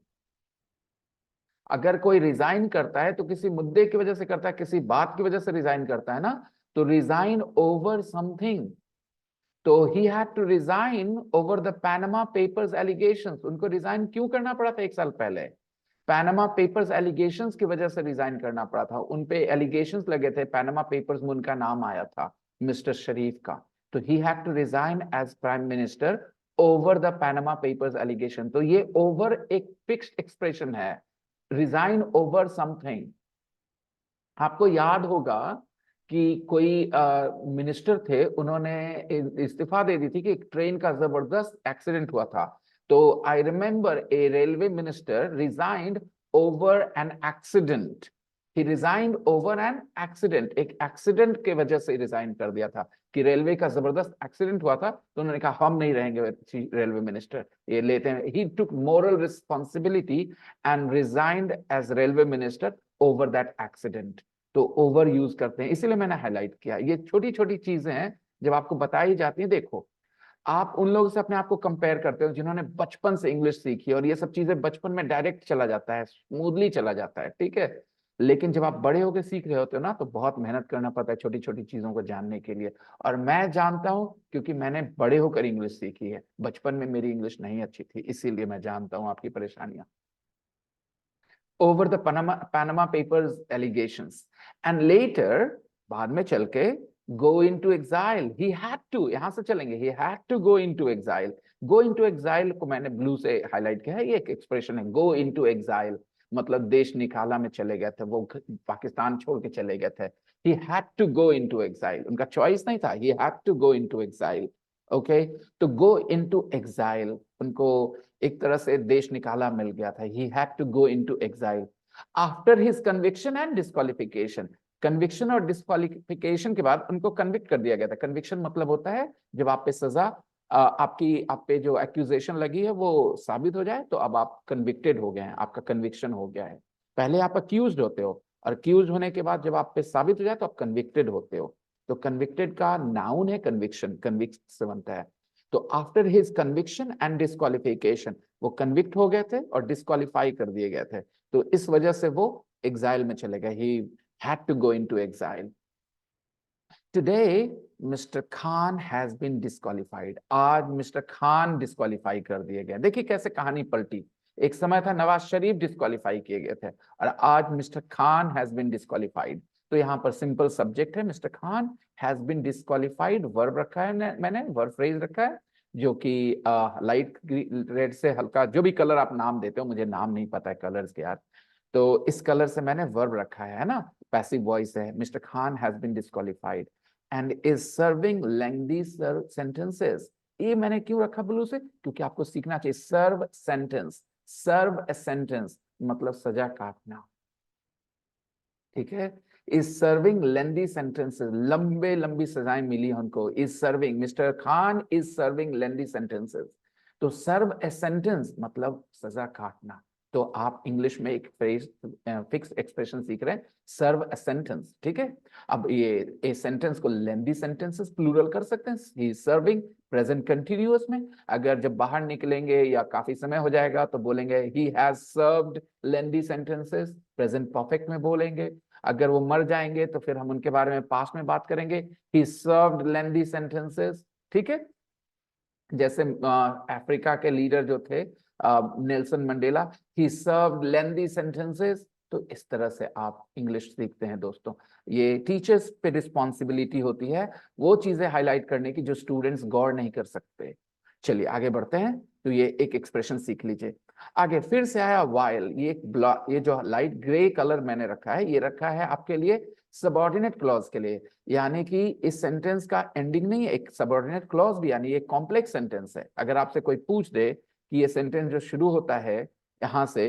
अगर कोई रिजाइन करता है तो किसी मुद्दे की वजह से करता है, किसी बात की वजह से रिजाइन करता है ना, तो रिजाइन ओवर समथिंग। तो he had to resign over the Panama papers allegations, उनको रिजाइन क्यों करना पड़ा था एक साल पहले? पैनामा पेपर्स एलिगेशंस की वजह से रिजाइन करना पड़ा था, उन पे एलिगेशंस लगे थे, पैनामा पेपर्स में उनका नाम आया था मिस्टर शरीफ का, तो he had to resign as prime minister over the Panama papers allegation. तो ये ओवर एक फिक्स्ड एक्सप्रेशन है, रिजाइन ओवर समथिंग। आपको याद होगा कि कोई मिनिस्टर थे, उन्होंने इस्तीफा दे दी थी कि एक ट्रेन का जबरदस्त एक्सीडेंट हुआ था। तो I remember a railway minister resigned over an accident, he resigned over an accident, एक एक्सीडेंट के वजह से रिजाइन कर दिया था कि रेलवे का जबरदस्त एक्सीडेंट हुआ था, तो उन्होंने कहा हम नहीं रहेंगे रेलवे मिनिस्टर, ये लेते हैं। He took moral responsibility and resigned as railway minister over that accident. तो ओवर यूज करते हैं, इसीलिए मैंने हाईलाइट किया। ये छोटी छोटी चीजें हैं जब आपको बताई जाती है। देखो, आप उन लोगों से अपने आप को कंपेयर करते हो जिन्होंने बचपन से इंग्लिश सीखी, और ये सब चीजें बचपन में डायरेक्ट चला जाता है, स्मूथली चला जाता है। ठीक है, लेकिन जब आप बड़े होकर सीख रहे होते हो ना, तो बहुत मेहनत करना पड़ता है छोटी छोटी चीजों को जानने के लिए। और मैं जानता हूं क्योंकि मैंने बड़े होकर इंग्लिश सीखी है, बचपन में मेरी इंग्लिश नहीं अच्छी थी, इसीलिए मैं जानता हूं आपकी परेशानियां। over the Panama Papers allegations and later बाद में चल के go into exile, he had to, यहां से चलेंगे, he had to go into exile। go into exile को मैंने ब्लू से हाईलाइट किया है, ये एक एक्सप्रेशन है, go into exile मतलब देश निकाला में चले गए थे, वो पाकिस्तान छोड़ के चले गए थे। he had to go into exile, उनका चॉइस नहीं था, he had to go into exile। Okay, तो go into exile, उनको एक तरह से देश निकाला मिल गया था। he had to go into exile after his conviction and disqualification। Conviction और डिस्क्वालिफिकेशन के बाद उनको कन्विक्ट कर दिया गया था। कन्विक्शन मतलब होता है जब आप पे सजा, आप पे जो एक्यूजेशन लगी है वो साबित हो जाए, तो अब आप कन्विक्टेड हो गए हैं, आपका कन्विक्शन हो गया है। पहले आप अक्यूज्ड होते हो, और अक्यूज होने के बाद जब आप पे साबित हो जाए तो आप कन्विक्टेड होते हो। तो कन्विक्टेड का नाउन है कन्विक्शन, कन्विक्ट से बनता है। तो after his conviction and disqualification, वो कन्विक्ट हो गए थे और डिस्क्वालीफाई कर दिए गए थे, तो इस वजह से वो एग्जाइल में चले गए, he had to go into exile. Today mister Khan has been disqualified, आज मिस्टर खान डिस्क्वालीफाई कर दिए गए। देखिए कैसे कहानी पलटी, एक समय था नवाज शरीफ डिस्क्वालीफाई किए गए थे और आज mister Khan has been disqualified. तो यहाँ पर सिंपल सब्जेक्ट है, mister Khan has been disqualified, verb रखा है मैंने, वर्ब फ्रेज रखा है जो कि लाइट रेड से हल्का, जो भी कलर आप नाम देते हो, मुझे नाम नहीं पता है कलर्स के यार, तो इस कलर से मैंने वर्ब रखा है ना, पैसिव वॉइस है। Mister Khan has been disqualified and is serving lengthy sentences. ये मैंने क्यों रखा ब्लू से, क्योंकि आपको सीखना चाहिए सर्व सेंटेंस, सर्व ए सेंटेंस मतलब सजा काटना, ठीक है। इज सर्विंग लेंथी सेंटेंसेस, लंबे लंबी सजाएं मिली उनको। Is serving, mister Khan is serving lengthy sentences, तो सर्व ए सेंटेंस मतलब सजा काटना। तो आप इंग्लिश में एक फ्रेज फिक्स एक्सप्रेशन सीख रहे हैं, सर्व ए सेंटेंस, ठीक है। अब ये ए सेंटेंस को लेंथी सेंटेंसेस प्लूरल कर सकते हैं, he is serving present continuous में। अगर जब बाहर निकलेंगे या काफी समय हो जाएगा तो बोलेंगे he has served lengthy sentences, present perfect में बोलेंगे। अगर वो मर जाएंगे तो फिर हम उनके बारे में पास्ट में बात करेंगे, ही सर्व्ड लेंथी सेंटेंसेस, ठीक है। जैसे अफ्रीका के लीडर जो थे नेल्सन मंडेला, ही सर्व्ड लेंथी सेंटेंसेस। तो इस तरह से आप इंग्लिश सीखते हैं दोस्तों। ये टीचर्स पे रिस्पॉन्सिबिलिटी होती है वो चीजें हाईलाइट करने की जो स्टूडेंट्स गौर नहीं कर सकते। चलिए आगे बढ़ते हैं, तो ये एक एक्सप्रेशन सीख लीजिए। आगे फिर से आया वाइल, ये जो लाइट ग्रे कलर मैंने रखा है, ये रखा है आपके लिए सबऑर्डिनेट क्लॉज के लिए, यानी कि इस सेंटेंस का एंडिंग नहीं है, एक सबऑर्डिनेट क्लॉज भी, यानी ये कॉम्प्लेक्स सेंटेंस है। अगर आपसे कोई पूछ दे कि ये सेंटेंस जो शुरू होता है यहां से,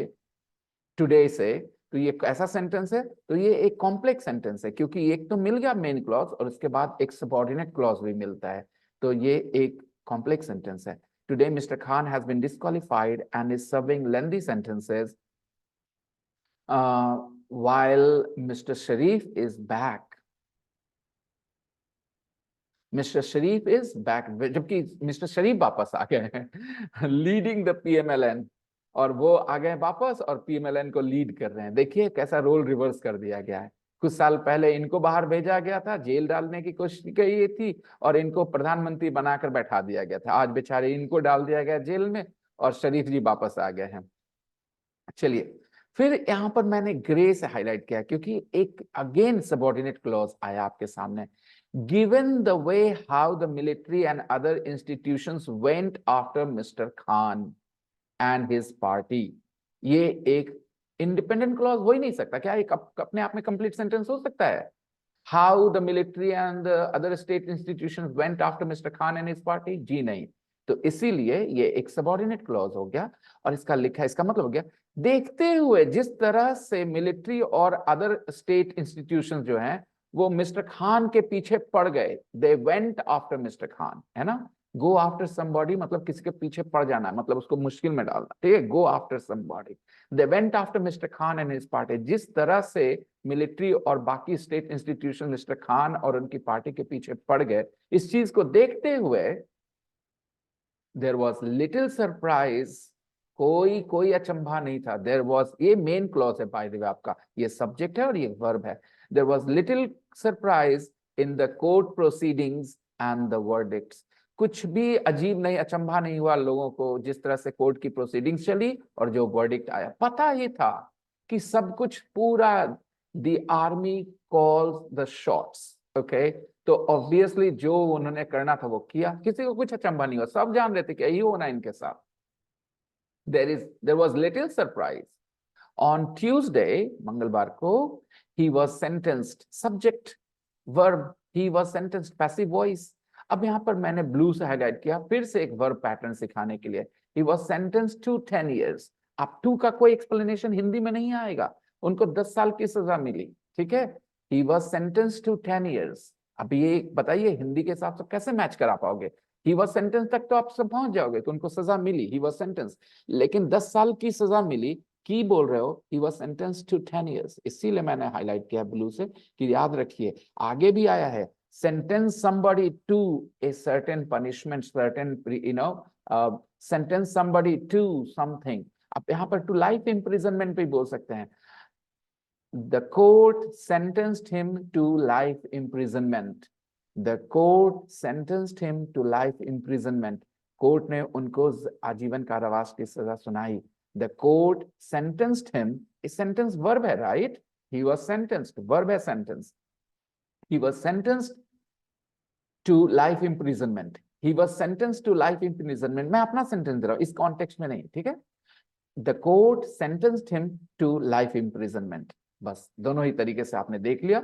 टुडे से, तो ये ऐसा सेंटेंस है, तो ये एक कॉम्प्लेक्स सेंटेंस है, क्योंकि एक तो मिल गया मेन क्लॉज और उसके बाद एक सबऑर्डिनेट क्लॉज भी मिलता है, तो ये एक कॉम्प्लेक्स सेंटेंस है। Today, Mr. Khan has been disqualified and is serving lengthy sentences while Mr. Sharif is back. Mr. Sharif is back, जबकि मिस्टर शरीफ वापस आ गए हैं लीडिंग द पीएमएलएन, और वो आ गए वापस और पीएमएलएन को लीड कर रहे हैं। देखिए कैसा रोल रिवर्स कर दिया गया है। कुछ साल पहले इनको बाहर भेजा गया था, जेल डालने की कोशिश की थी और इनको प्रधानमंत्री बनाकर बैठा दिया गया था। आज बेचारे इनको डाल दिया गया जेल में और शरीफ जी वापस आ गए हैं। चलिए फिर यहां पर मैंने ग्रे से हाईलाइट किया क्योंकि एक अगेन सबऑर्डिनेट क्लॉज आया आपके सामने। Given the way how the military and other institutions went after mister Khan and his party, ये एक इंडिपेंडेंट क्लॉज हो ही नहीं सकता क्या? एक अपने आप में कंप्लीट सेंटेंस हो सकता है? How the military and other state institutions went after mister Khan and his party, जी नहीं। तो इसीलिए ये एक सबऑर्डिनेट क्लॉज हो गया और इसका लिखा, इसका मतलब हो गया देखते हुए जिस तरह से मिलिट्री और अदर स्टेट इंस्टीट्यूशंस जो हैं वो मिस्टर खान के पीछे पड़ गए, they went after mister Khan, है ना। गो आफ्टर समबॉडी मतलब किसी के पीछे पड़ जाना, मतलब उसको मुश्किल में डालना, ठीक है। Go after somebody, they went after mister Khan and his party, जिस तरह से मिलिट्री और बाकी स्टेट इंस्टीट्यूशन मिस्टर खान और उनकी पार्टी के पीछे पड़ गए, इस चीज को देखते हुए देयर वॉज लिटिल सरप्राइज, कोई अचंभा नहीं था। देयर वॉज, ये मेन क्लॉज है बाय द वे, आपका ये सब्जेक्ट है और ये वर्ब है। There was little surprise in the court proceedings and the verdicts, कुछ भी अजीब नहीं, अचंभा नहीं हुआ लोगों को जिस तरह से कोर्ट की प्रोसीडिंग्स चली और जो वर्डिक्ट आया। पता ही था कि सब कुछ पूरा, the army calls the shots, okay. तो ऑब्वियसली जो उन्होंने करना था वो किया, किसी को कुछ अचंभा नहीं हुआ, सब जान रहे थे कि यही होना इनके साथ। there was little surprise. On Tuesday, मंगलवार को, he was sentenced, subject verb, he was sentenced, passive voice। अब यहां पर मैंने ब्लू से हाईलाइट किया फिर से एक वर्ब पैटर्न सिखाने के लिए। he was sentenced to 10 years। अब टू का कोई एक्सप्लेनेशन हिंदी में नहीं आएगा, उनको 10 साल की सजा मिली, ठीक है। he was sentenced to 10 years। अब ये बताइए हिंदी के हिसाब से कैसे मैच करा पाओगे? ही वॉज सेंटेंस तक तो आप सब पहुंच जाओगे कि उनको सजा मिली, ही वॉज सेंटेंस, लेकिन 10 साल की सजा मिली की बोल रहे हो, he was sentence to 10 years। इसीलिए मैंने हाईलाइट किया ब्लू से कि याद रखिए आगे भी आया है, sentence somebody to a certain punishment, certain sentence somebody to something, आप यहाँ पर to life imprisonment भी बोल सकते हैं. The court sentenced him to life imprisonment. The court sentenced him to life imprisonment. Court ने उनको आजीवन कारावास की सजा सुनाई. The court sentenced him. A sentence verb है, right? He was sentenced. Verb है sentence. He was sentenced to life imprisonment. He was sentenced to life imprisonment. मैं अपना sentence दे रहा हूँ, इस context में नहीं, ठीक है? The court sentenced him to life imprisonment. बस दोनों ही तरीके से आपने देख लिया.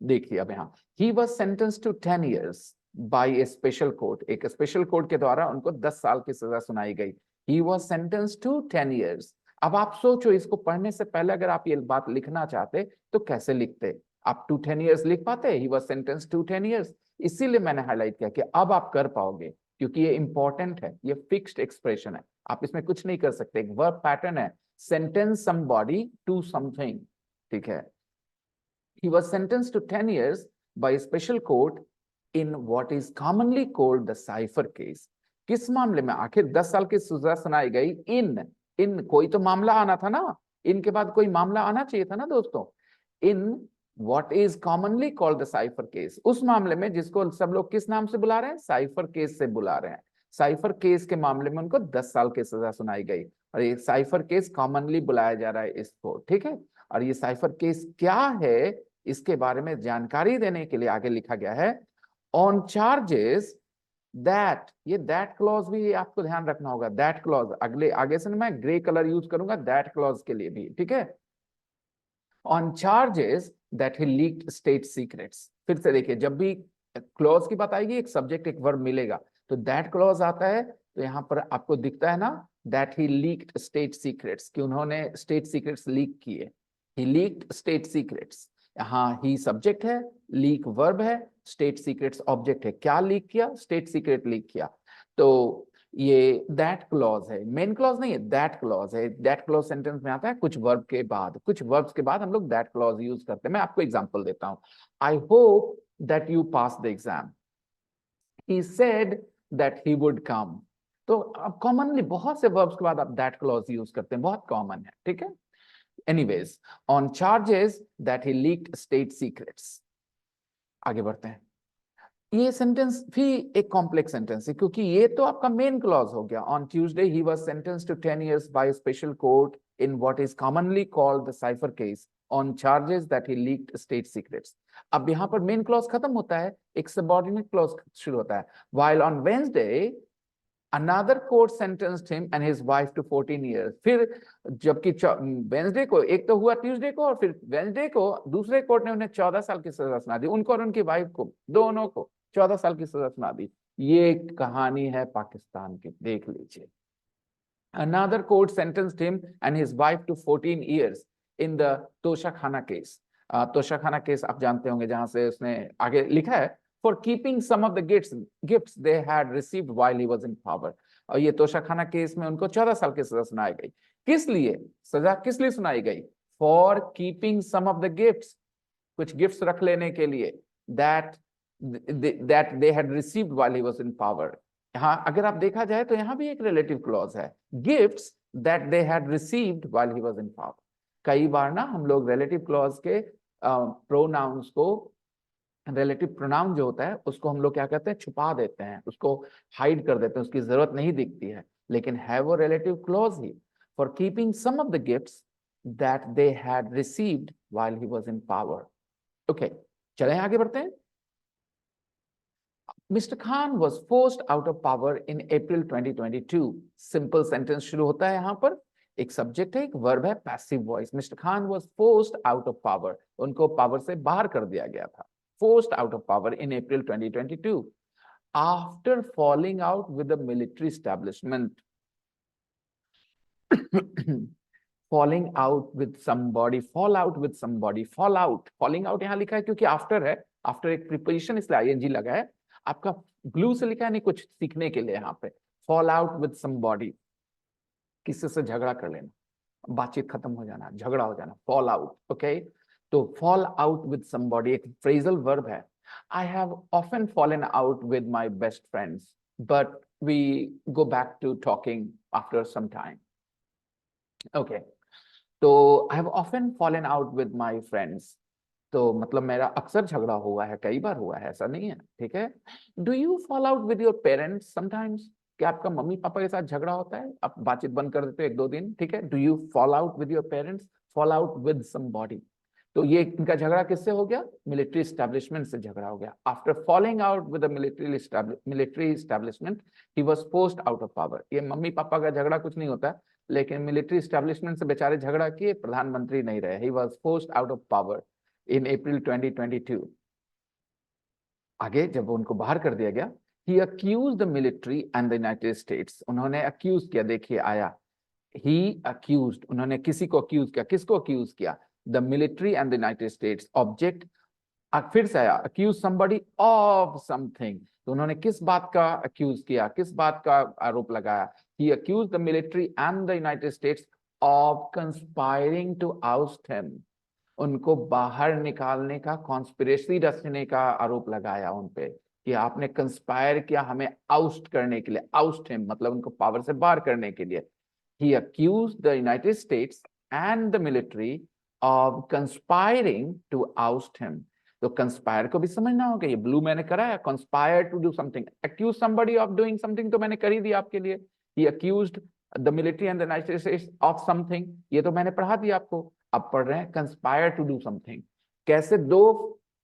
देखिए अब यहाँ he was sentenced to 10 years by a special court. एक special court के द्वारा उनको 10 साल की सजा सुनाई गई. He was sentenced to 10 years. अब आप सोचो, इसको पढ़ने से पहले अगर आप ये बात लिखना चाहते तो कैसे लिखते? आप to 10 years लिख पाते? He was sentenced to 10 years. इसीलिए मैंने हाईलाइट किया कि अब आप कर पाओगे, क्योंकि ये इंपॉर्टेंट है, ये फिक्स्ड एक्सप्रेशन है, आप इसमें कुछ नहीं कर सकते. एक वर्ब पैटर्न है, सेंटेंस समबॉडी टू समथिंग, ठीक है. He was sentenced to 10 years by a special court in what is commonly called the cipher case. किस मामले में आखिर 10 साल की सजा सुनाई गई? इन कोई तो मामला आना था ना, इनके बाद कोई मामला आना चाहिए था ना दोस्तों. इन what is commonly called the cipher case, उस मामले में जिसको सब लोग किस नाम से बुला रहे हैं? साइफर केस से बुला रहे हैं. साइफर केस के मामले में उनको 10 साल की सजा सुनाई गई, और ये साइफर केस कॉमनली बुलाया जा रहा है इसको, ठीक है. और ये साइफर केस क्या है, इसके बारे में जानकारी देने के लिए आगे लिखा गया है, ऑन चार्जेस दैट. ये दैट क्लॉज भी आपको ध्यान रखना होगा. दैट क्लॉज आगे से मैं ग्रे कलर यूज करूंगा दैट क्लॉज के लिए भी, ठीक है. On charges that he leaked state secrets. फिर से देखिए, जब भी क्लॉज की बात आएगी एक सब्जेक्ट एक वर्ब मिलेगा, तो दैट क्लॉज आता है. तो यहाँ पर आपको दिखता है ना, that he leaked state secrets, कि उन्होंने स्टेट सीक्रेट्स लीक किए. ही लीक्ड स्टेट सीक्रेट्स. यहाँ ही सब्जेक्ट है, लीक वर्ब है, स्टेट सीक्रेट्स ऑब्जेक्ट है. क्या लीक किया? स्टेट सीक्रेट लीक किया. तो ये दैट क्लॉज है, मेन क्लॉज नहीं है, दैट क्लॉज है. दैट क्लॉज सेंटेंस में आता है कुछ वर्ब के बाद, कुछ वर्ब्स के बाद हम लोग दैट क्लॉज यूज करते हैं. मैं आपको एग्जांपल देता हूं. I hope that you pass the exam. He said that he would come. तो अब कॉमनली बहुत से वर्ब्स के बाद आप दैट क्लॉज यूज करते हैं, बहुत कॉमन है, ठीक है. Anyways, on charges that he leaked state secrets. आगे बढ़ते हैं. ये सेंटेंस भी एक कॉम्प्लेक्स सेंटेंस है, क्योंकि ये तो आपका मेन क्लॉज हो गया. On Tuesday he was sentenced to 10 years by special court in what is commonly called the cipher case on charges that he leaked state secrets. अब यहाँ पर मेन क्लॉज खत्म होता है, एक सबऑर्डिनेट क्लॉज शुरू होता है. While on Wednesday another court sentenced him and his wife to 14 years. फिर जबकि वेडनेसडे को, एक तो हुआ ट्यूसडे को, और फिर वेडनेसडे को दूसरे कोर्ट ने उन्हें 14 साल की सजा सुना दी, उनको और उनकी वाइफ को, दोनों को 14 साल की सजा सुना दी. ये कहानी है पाकिस्तान की, देख लीजिए. Another court sentenced him and his wife to 14 years in the Toshakhana case. Toshakhana case आप जानते होंगे, जहां से उसने आगे लिखा है for keeping some of the gifts they had received while he was in power. और ये तोशाखाना केस में उनको 14 साल की सजा सुनाई गई. किस लिए सजा, किस लिए सुनाई गई? For keeping some of the gifts, कुछ गिफ्ट्स रख लेने के लिए, that they had received while he was in power. यहाँ अगर आप देखा जाए तो यहाँ भी एक रिलेटिव क्लॉज है, gifts that they had received while he was in power. कई बार ना हम लोग रिलेटिव क्लॉज के प्रोनाउंस को, रिलेटिव प्रोनाउन जो होता है उसको हम लोग क्या कहते हैं, छुपा देते हैं, उसको हाइड कर देते हैं, उसकी जरूरत नहीं दिखती है, लेकिन है वो रिलेटिव क्लॉज ही. For keeping some of the gifts that they had received while he was in power. Okay, चलें आगे बढ़ते हैं. Mister Khan was forced out of power in April 2022. Simple sentence शुरू होता है, यहाँ पर एक सब्जेक्ट है, एक वर्ब है, passive voice. Mister Khan was forced out of power, उनको पावर से बाहर कर दिया गया था. Forced out of power in April 2022 after falling out with the military establishment. Falling out with somebody, fall out with somebody, fall out, falling out यहाँ लिखा है क्योंकि after है, after एक preposition इसलिए ing लगा है. आपका glue से लिखा है नहीं, कुछ सीखने के लिए यहाँ पे. Fall out with somebody, किसी से झगड़ा कर लेना, बातचीत खत्म हो जाना, झगड़ा हो जाना, fall out. Okay, तो fall out with somebody एक phrasal verb है. I have often fallen out with my best friends, but we go back to talking after some time. Okay. तो I have often fallen out with my friends. तो मतलब मेरा अक्सर झगड़ा हुआ है, कई बार हुआ है, ऐसा नहीं है, ठीक है। Do you fall out with your parents sometimes? क्या आपका मम्मी पापा के साथ झगड़ा होता है, आप बातचीत बंद कर देते हो एक दो दिन, ठीक है। Do you fall out with your parents? Fall out with somebody. तो ये इनका झगड़ा किससे हो गया? मिलिट्री एस्टैब्लिशमेंट से झगड़ा हो गया। After falling out with the military establishment he was forced out of power. ये मम्मी पापा का झगड़ा कुछ नहीं होता, लेकिन मिलिट्री एस्टैब्लिशमेंट से बेचारे झगड़ा किए, प्रधानमंत्री नहीं रहे। He was forced out of power in April 2022। आगे जब उनको बाहर कर दिया गया, he accused the military and the United States. उन्होंने अक्यूज किया, देखिए आया, ही अक्यूज्ड, उन्होंने किसी को अक्यूज किया। किसको अक्यूज किया? The military and the United states. Object फिर से आया, अक्यूज समबडी ऑफ समथिंग। तो उन्होंने किस बात का अक्यूज किया, किस बात का आरोप लगाया? He accuse the military and the United States of conspiring to oust him. उनको बाहर निकालने का, कॉन्स्पिरेसी रचने का आरोप लगाया उन पे कि आपने कंस्पायर किया हमें आउस्ट करने के लिए। आउस्ट हिम मतलब उनको पावर से बाहर करने के लिए। He accused the United States and the military of conspiring to oust him. तो कंस्पायर को भी समझना होगा, ये ब्लू मैंने कराया, conspire to do something, accuse somebody of doing something, तो मैंने कर ही दिया आपके लिए। He accused the military and the United States of something, ये तो मैंने पढ़ा दिया आपको। अब पढ़ रहे हैं कंस्पायर टू डू समथिंग। कैसे दो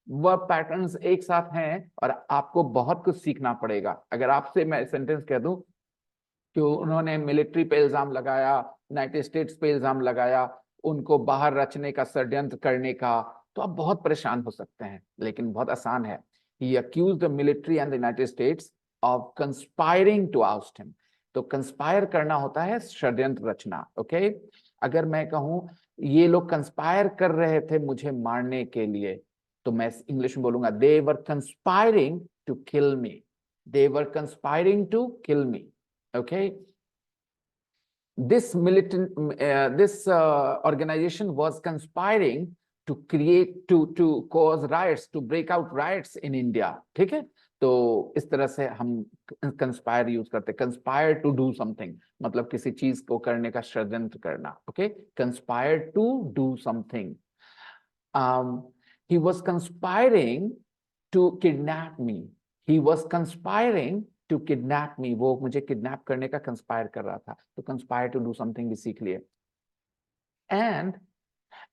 वर्ब पैटर्न्स एक साथ हैं, और आपको बहुत कुछ सीखना पड़ेगा। अगर आपसे मैं सेंटेंस कह दूं कि उन्होंने मिलिट्री पे इल्जाम लगाया, यूनाइटेड स्टेट्स पे इल्जाम लगाया, उनको बाहर रचने का, षड्यंत्र करने का, तो आप बहुत परेशान हो सकते हैं, लेकिन बहुत आसान है। He accused the military and the United States of conspiring to oust him. तो कंस्पायर करना होता है षड्यंत्र रचना, ओके। अगर मैं कहूं ये लोग कंस्पायर कर रहे थे मुझे मारने के लिए, तो मैं इंग्लिश में बोलूंगा they were conspiring to kill me. They were conspiring to kill me. Okay, this organization was conspiring to create, to cause riots, to break out riots in India. ठीक है, तो इस तरह से हम कंस्पायर यूज करते, कंस्पायर टू डू समथिंग मतलब किसी चीज को करने का षड्यंत्र करना। Okay, conspire to do something. he was conspiring to kidnap me. He was conspiring to kidnap me. वो मुझे किडनैप करने का कंस्पायर कर रहा था, तो कंस्पायर टू डू समथिंग भी सीख लिए। And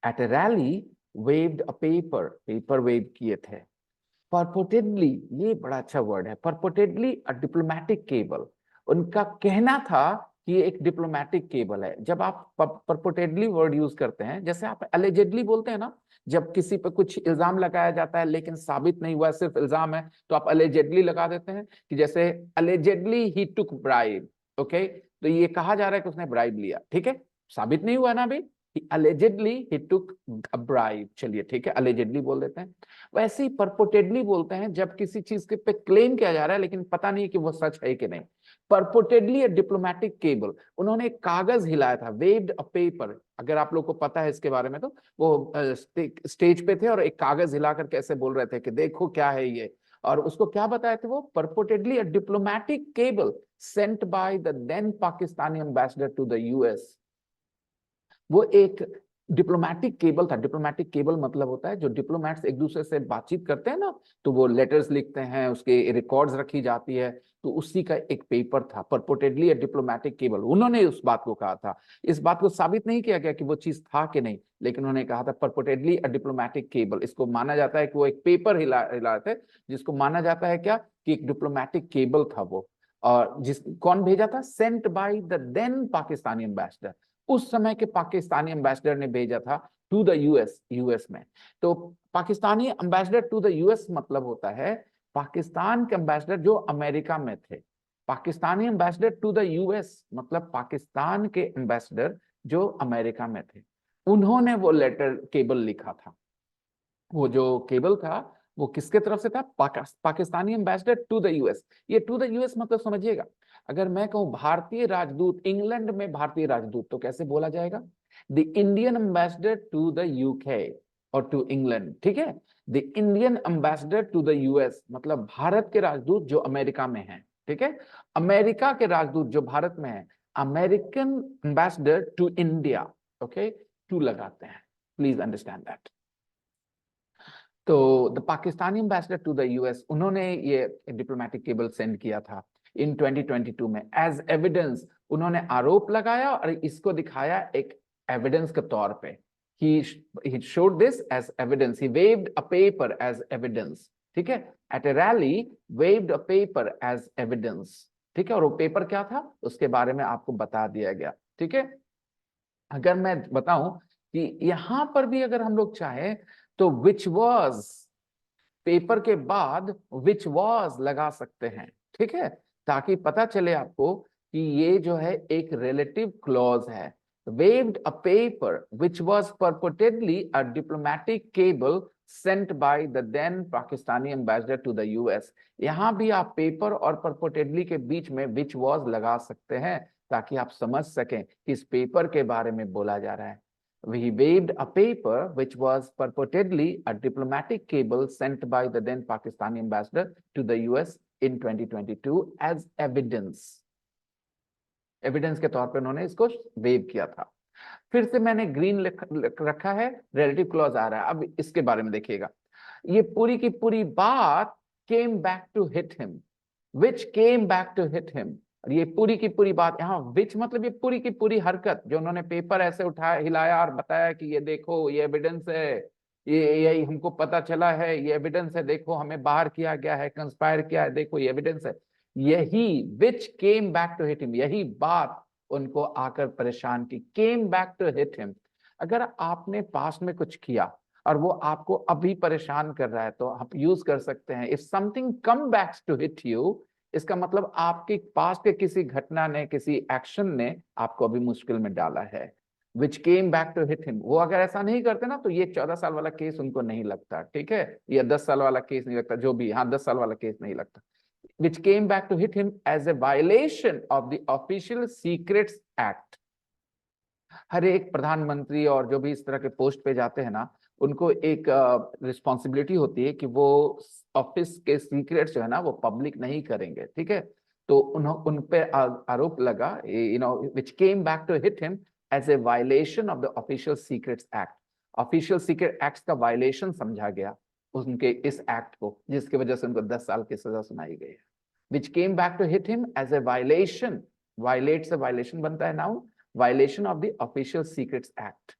at a rally waived a paper, paper wave किए थे। परपोटेडली, ये बड़ा अच्छा वर्ड है, परपोटेडली अ डिप्लोमेटिक केबल। उनका कहना था कि ये एक डिप्लोमेटिक केबल है। जब आप परपोटेडली वर्ड यूज करते हैं, जैसे आप एलिजेडली बोलते हैं ना, जब किसी पर कुछ इल्जाम लगाया जाता है लेकिन साबित नहीं हुआ, सिर्फ इल्जाम है, तो आप एलिजेडली लगा देते हैं कि जैसे एलिजेडली ही टुक ब्राइब। ओके, तो ये कहा जा रहा है कि उसने ब्राइब लिया, ठीक है, साबित नहीं हुआ ना अभी। allegedly he took a bribe, चलिए ठीक है, allegedly बोल देते हैं। वैसे ही परपोटेडली बोलते हैं जब किसी चीज के पे क्लेम किया जा रहा है लेकिन पता नहीं कि वो सच है कि नहीं। परपोटेडली a डिप्लोमेटिक केबल, उन्होंने एक कागज हिलाया था, वेव्ड अ पेपर। अगर आप लोग को पता है इसके बारे में, तो वो स्टेज पे थे और एक कागज हिला कर कैसे बोल रहे थे कि देखो क्या है ये, और उसको क्या बताए थे वो? Purportedly a diplomatic cable sent by the then Pakistani ambassador to the US. वो एक डिप्लोमेटिक केबल था। डिप्लोमेटिक केबल मतलब होता है जो डिप्लोमेट्स एक दूसरे से बातचीत करते हैं ना, तो वो लेटर्स लिखते हैं, उसके रिकॉर्ड्स रखी जाती है, तो उसी का एक पेपर था, परपोटेडली अ डिप्लोमेटिक केबल। उन्होंने उस बात को कहा था। इस बात को साबित नहीं किया गया कि वो चीज था कि नहीं, लेकिन उन्होंने कहा था परपोटेडली अ डिप्लोमेटिक केबल। इसको माना जाता है कि वो एक पेपर हिला थे, जिसको माना जाता है क्या कि एक डिप्लोमेटिक केबल था वो। और जिस कौन भेजा था? Sent by the then Pakistani ambassador, उस समय के पाकिस्तानी एम्बेसडर ने भेजा था टू द यूएस, यूएस में। तो Pakistani ambassador to the US मतलब होता है पाकिस्तान के एम्बेसडर जो अमेरिका में थे। Pakistani ambassador to the US मतलब पाकिस्तान के एम्बेसडर जो अमेरिका में थे, उन्होंने वो लेटर केबल लिखा था। वो जो केबल था वो किसके तरफ से था? Pakistani ambassador to the US. ये टू द यूएस मतलब समझिएगा, अगर मैं कहूं भारतीय राजदूत इंग्लैंड में, भारतीय राजदूत, तो कैसे बोला जाएगा? The Indian ambassador to the UK. और टू इंग्लैंड, ठीक है। The Indian ambassador to the US, मतलब भारत के राजदूत जो अमेरिका में हैं, ठीक है। अमेरिका के राजदूत जो भारत में है, American ambassador to India, okay, to लगाते हैं, प्लीज अंडरस्टैंड दैट। तो the Pakistani ambassador to the US, उन्होंने ये डिप्लोमेटिक केबल सेंड किया था इन 2022 में। एज एविडेंस उन्होंने आरोप लगाया और इसको दिखाया एक एविडेंस के तौर पे। he showed this as evidence, he waved a paper as evidence, ठीक है। at a rally waved a paper as evidence, ठीक है। और वो पेपर क्या था उसके बारे में आपको बता दिया गया, ठीक है। अगर मैं बताऊं कि यहां पर भी अगर हम लोग चाहें तो which was, पेपर के बाद which was लगा सकते हैं, ठीक है, ताकि पता चले आपको कि ये जो है एक रिलेटिव क्लॉज है। waved a paper which was purportedly a diplomatic cable sent by the then Pakistani ambassador to the US। यहां भी आप पेपर और purportedly के बीच में which was लगा सकते हैं ताकि आप समझ सकें कि इस पेपर के बारे में बोला जा रहा है। He waved a paper which was purportedly a diplomatic cable sent by the then Pakistani ambassador to the US in 2022 as evidence। Evidence के तौर पे उन्होंने इसको वेव किया था। फिर से मैंने ग्रीन रखा है, रिलेटिव क्लॉज आ रहा है। अब इसके बारे में देखिएगा, ये पूरी की पूरी बात came back to hit him, which came back to hit him। और ये पूरी की पूरी बात यहाँ which मतलब ये पूरी की पूरी हरकत जो उन्होंने पेपर ऐसे उठाया, हिलाया और बताया कि ये देखो ये एविडेंस है, ये हमको पता चला है, ये एविडेंस है, देखो हमें बाहर किया गया है, कंस्पायर किया है, देखो ये एविडेंस है। यही which came back to hit him, यही बात उनको आकर परेशान की। came back to hit him, अगर आपने पास्ट में कुछ किया और वो आपको अभी परेशान कर रहा है तो आप यूज कर सकते हैं if something come back to hit you, इसका मतलब आपके पास्ट के किसी घटना ने, किसी एक्शन ने आपको अभी मुश्किल में डाला है। which came back to hit him, वो अगर ऐसा नहीं करते ना तो ये 14 साल वाला केस उनको नहीं लगता, ठीक है, या 10 साल वाला केस नहीं लगता, जो भी, हाँ 10 साल वाला केस नहीं लगता। which came back to hit him as a violation of the Official Secrets Act। हर एक प्रधानमंत्री और जो भी इस तरह के पोस्ट पे जाते हैं ना, उनको एक रिस्पॉन्सिबिलिटी होती है कि वो ऑफिस के सीक्रेट्स जो है ना वो पब्लिक नहीं करेंगे, ठीक है। तो उन पे आरोप लगा, which came back to hit him as a violation of the Official Secrets Act। Official secret act का वायलेशन समझा गया उनके इस एक्ट को, जिसकी वजह से उनको 10 साल की सजा सुनाई गई है। which came back to hit him as a violation, violate से violation बनता है noun, violation of the Official Secrets Act।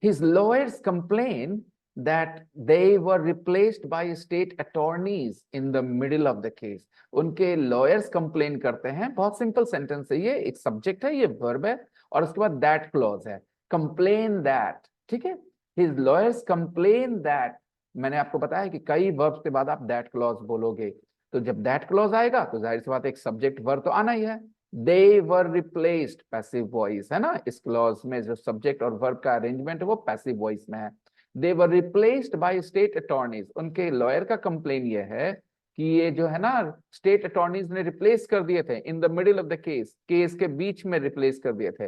His lawyers complained that they were replaced by state attorneys in the middle of the case। उनके lawyers complain करते हैं, बहुत simple sentence है ये, एक subject है, ये verb है और उसके बाद that clause है, complain that, ठीक है। His lawyers complain that, मैंने आपको बताया कि कई verbs के बाद आप that clause बोलोगे, तो जब that clause आएगा तो जाहिर सी बात एक subject verb तो आना ही है। They were replaced, passive voice है ना, इस क्लॉज में जो सब्जेक्ट और वर्ब का अरेंजमेंट है वो पैसिव वॉइस में है। They were replaced by state attorneys, उनके लॉयर का कंप्लेन ये है कि ये जो है ना स्टेट अटॉर्नीज ने रिप्लेस कर दिए थे in the middle of the case, case के बीच में रिप्लेस कर दिए थे।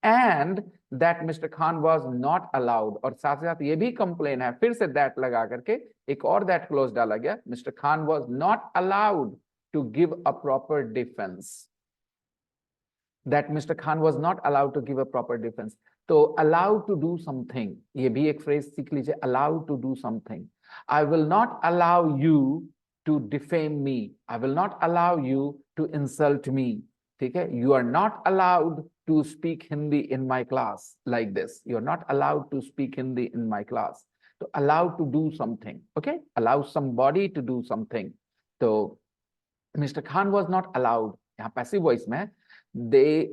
And that mister Khan was not allowed, और साथ साथ ये भी कंप्लेन है, फिर से दैट लगा करके एक और दैट क्लोज डाला गया, mister Khan was not allowed to give a proper defence. that Mr. Khan was not allowed to give a proper defense। तो allowed to do something, ये भी एक phrase सीख लीजिए, allowed to do something। I will not allow you to defame me, I will not allow you to insult me, ठीक है। You are not allowed to speak Hindi in my class like this, you are not allowed to speak Hindi in my class। तो allowed to do something, okay, allow somebody to do something। तो Mr. Khan was not allowed, यहाँ passive voice में है। they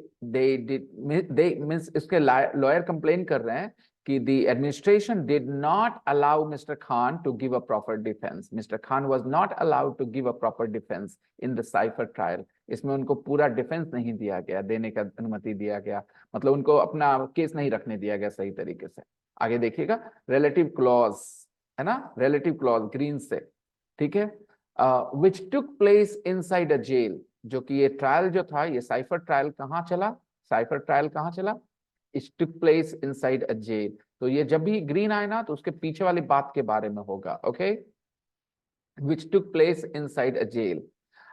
means इसके lawyer complain कर रहे हैं कि the administration did not allow Mr. Khan to give a proper defense। Mr. Khan was not allowed to give a proper defense in the Cypher trial। इसमें उनको पूरा डिफेंस नहीं दिया गया, देने का अनुमति दिया गया, मतलब उनको अपना केस नहीं रखने दिया गया सही तरीके से। आगे देखिएगा, रिलेटिव क्लॉज है ना, रिलेटिव क्लॉज ग्रीन से, ठीक है। which took place inside a jail, जो कि ये ट्रायल जो था, ये साइफर ट्रायल कहाँ चला, साइफर ट्रायल कहाँ चला, it took place inside a jail। तो ये जब भी ग्रीन आए ना तो उसके पीछे वाली बात के बारे में होगा। Okay, which took place inside a jail.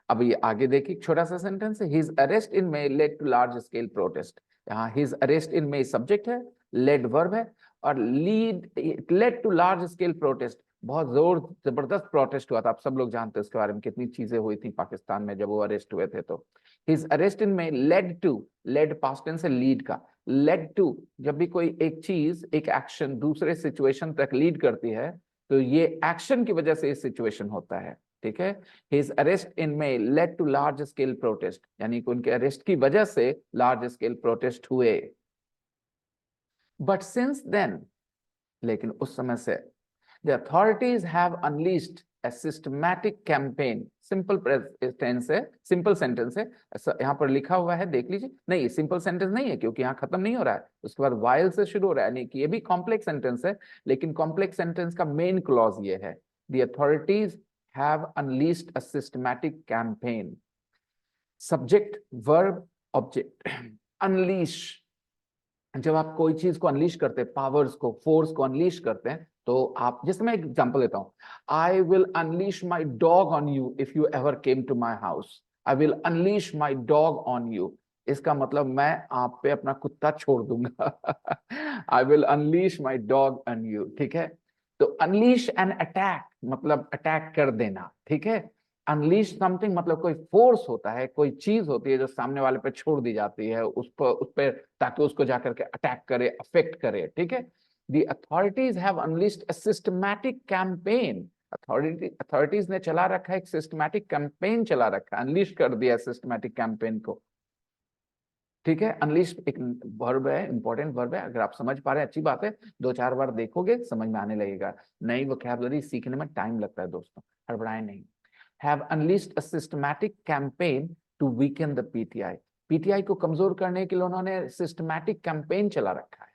अब ये आगे देखिए, छोटा सा सेंटेंस है, his arrest in May led to large scale protest. यहाँ his arrest in May subject है, लेड वर्ब है, और lead led to large scale protest, बहुत जोर जबरदस्त प्रोटेस्ट हुआ था। आप सब लोग जानते हैं उसके बारे में, कितनी चीजें हुई थी पाकिस्तान में जब वो अरेस्ट हुए थे। तो his arrest in May led to, led past tense है लीड का, लेड टू जब भी कोई एक चीज एक एक्शन दूसरे सिचुएशन तक लीड करती है तो ये एक्शन की वजह से सिचुएशन होता है। ठीक है, his arrest in May led to large scale protest, यानी कि उनके अरेस्ट की वजह से लार्ज स्केल प्रोटेस्ट हुए। बट सिंस देन, लेकिन उस समय से, the authorities have unleashed a systematic campaign, simple tense है, सिंपल सेंटेंस है, यहाँ पर लिखा हुआ है देख लीजिए। नहीं, सिंपल सेंटेंस नहीं है क्योंकि यहाँ खत्म नहीं हो रहा है, उसके बाद वाइल से शुरू हो रहा है, नहीं कि ये भी कॉम्प्लेक्स सेंटेंस है, लेकिन कॉम्प्लेक्स सेंटेंस का मेन क्लॉज ये है, the authorities have unleashed a systematic campaign, subject verb object. Unleash, जब आप कोई चीज को अनलीश करते हैं, पावर्स को, फोर्स को अनलीश करते हैं, तो आप, जैसे मैं एक एग्जांपल देता हूं, I will unleash my dog on you if you ever came to my house, I will unleash my dog on you, इसका मतलब मैं आप पे अपना कुत्ता छोड़ दूंगा। I will unleash my dog on you. ठीक है, तो अनलीश एन अटैक मतलब अटैक कर देना। ठीक है, अनलीश समथिंग मतलब कोई फोर्स होता है, कोई चीज होती है जो सामने वाले पे छोड़ दी जाती है उस पर ताकि उसको जाकर के अटैक करे, अफेक्ट करे। ठीक है, the authorities have unleashed a systematic campaign, authorities ने चला रखा है, एक सिस्टमैटिक कैंपेन चला रखा है, अनलीश कर दिया सिस्टमैटिक कैंपेन को। ठीक है, अनलीश एक वर्ब है, इंपॉर्टेंट वर्ब है, अगर आप समझ पा रहे हैं अच्छी बात है, दो चार बार देखोगे समझ में आने लगेगा। नई वोकैबुलरी सीखने में टाइम लगता है दोस्तों, हड़बड़ाएं नहीं। Have unleashed a systematic campaign to weaken the PTI. PTI को कमजोर करने के लिए उन्होंने सिस्टमैटिक कैंपेन चला रखा है।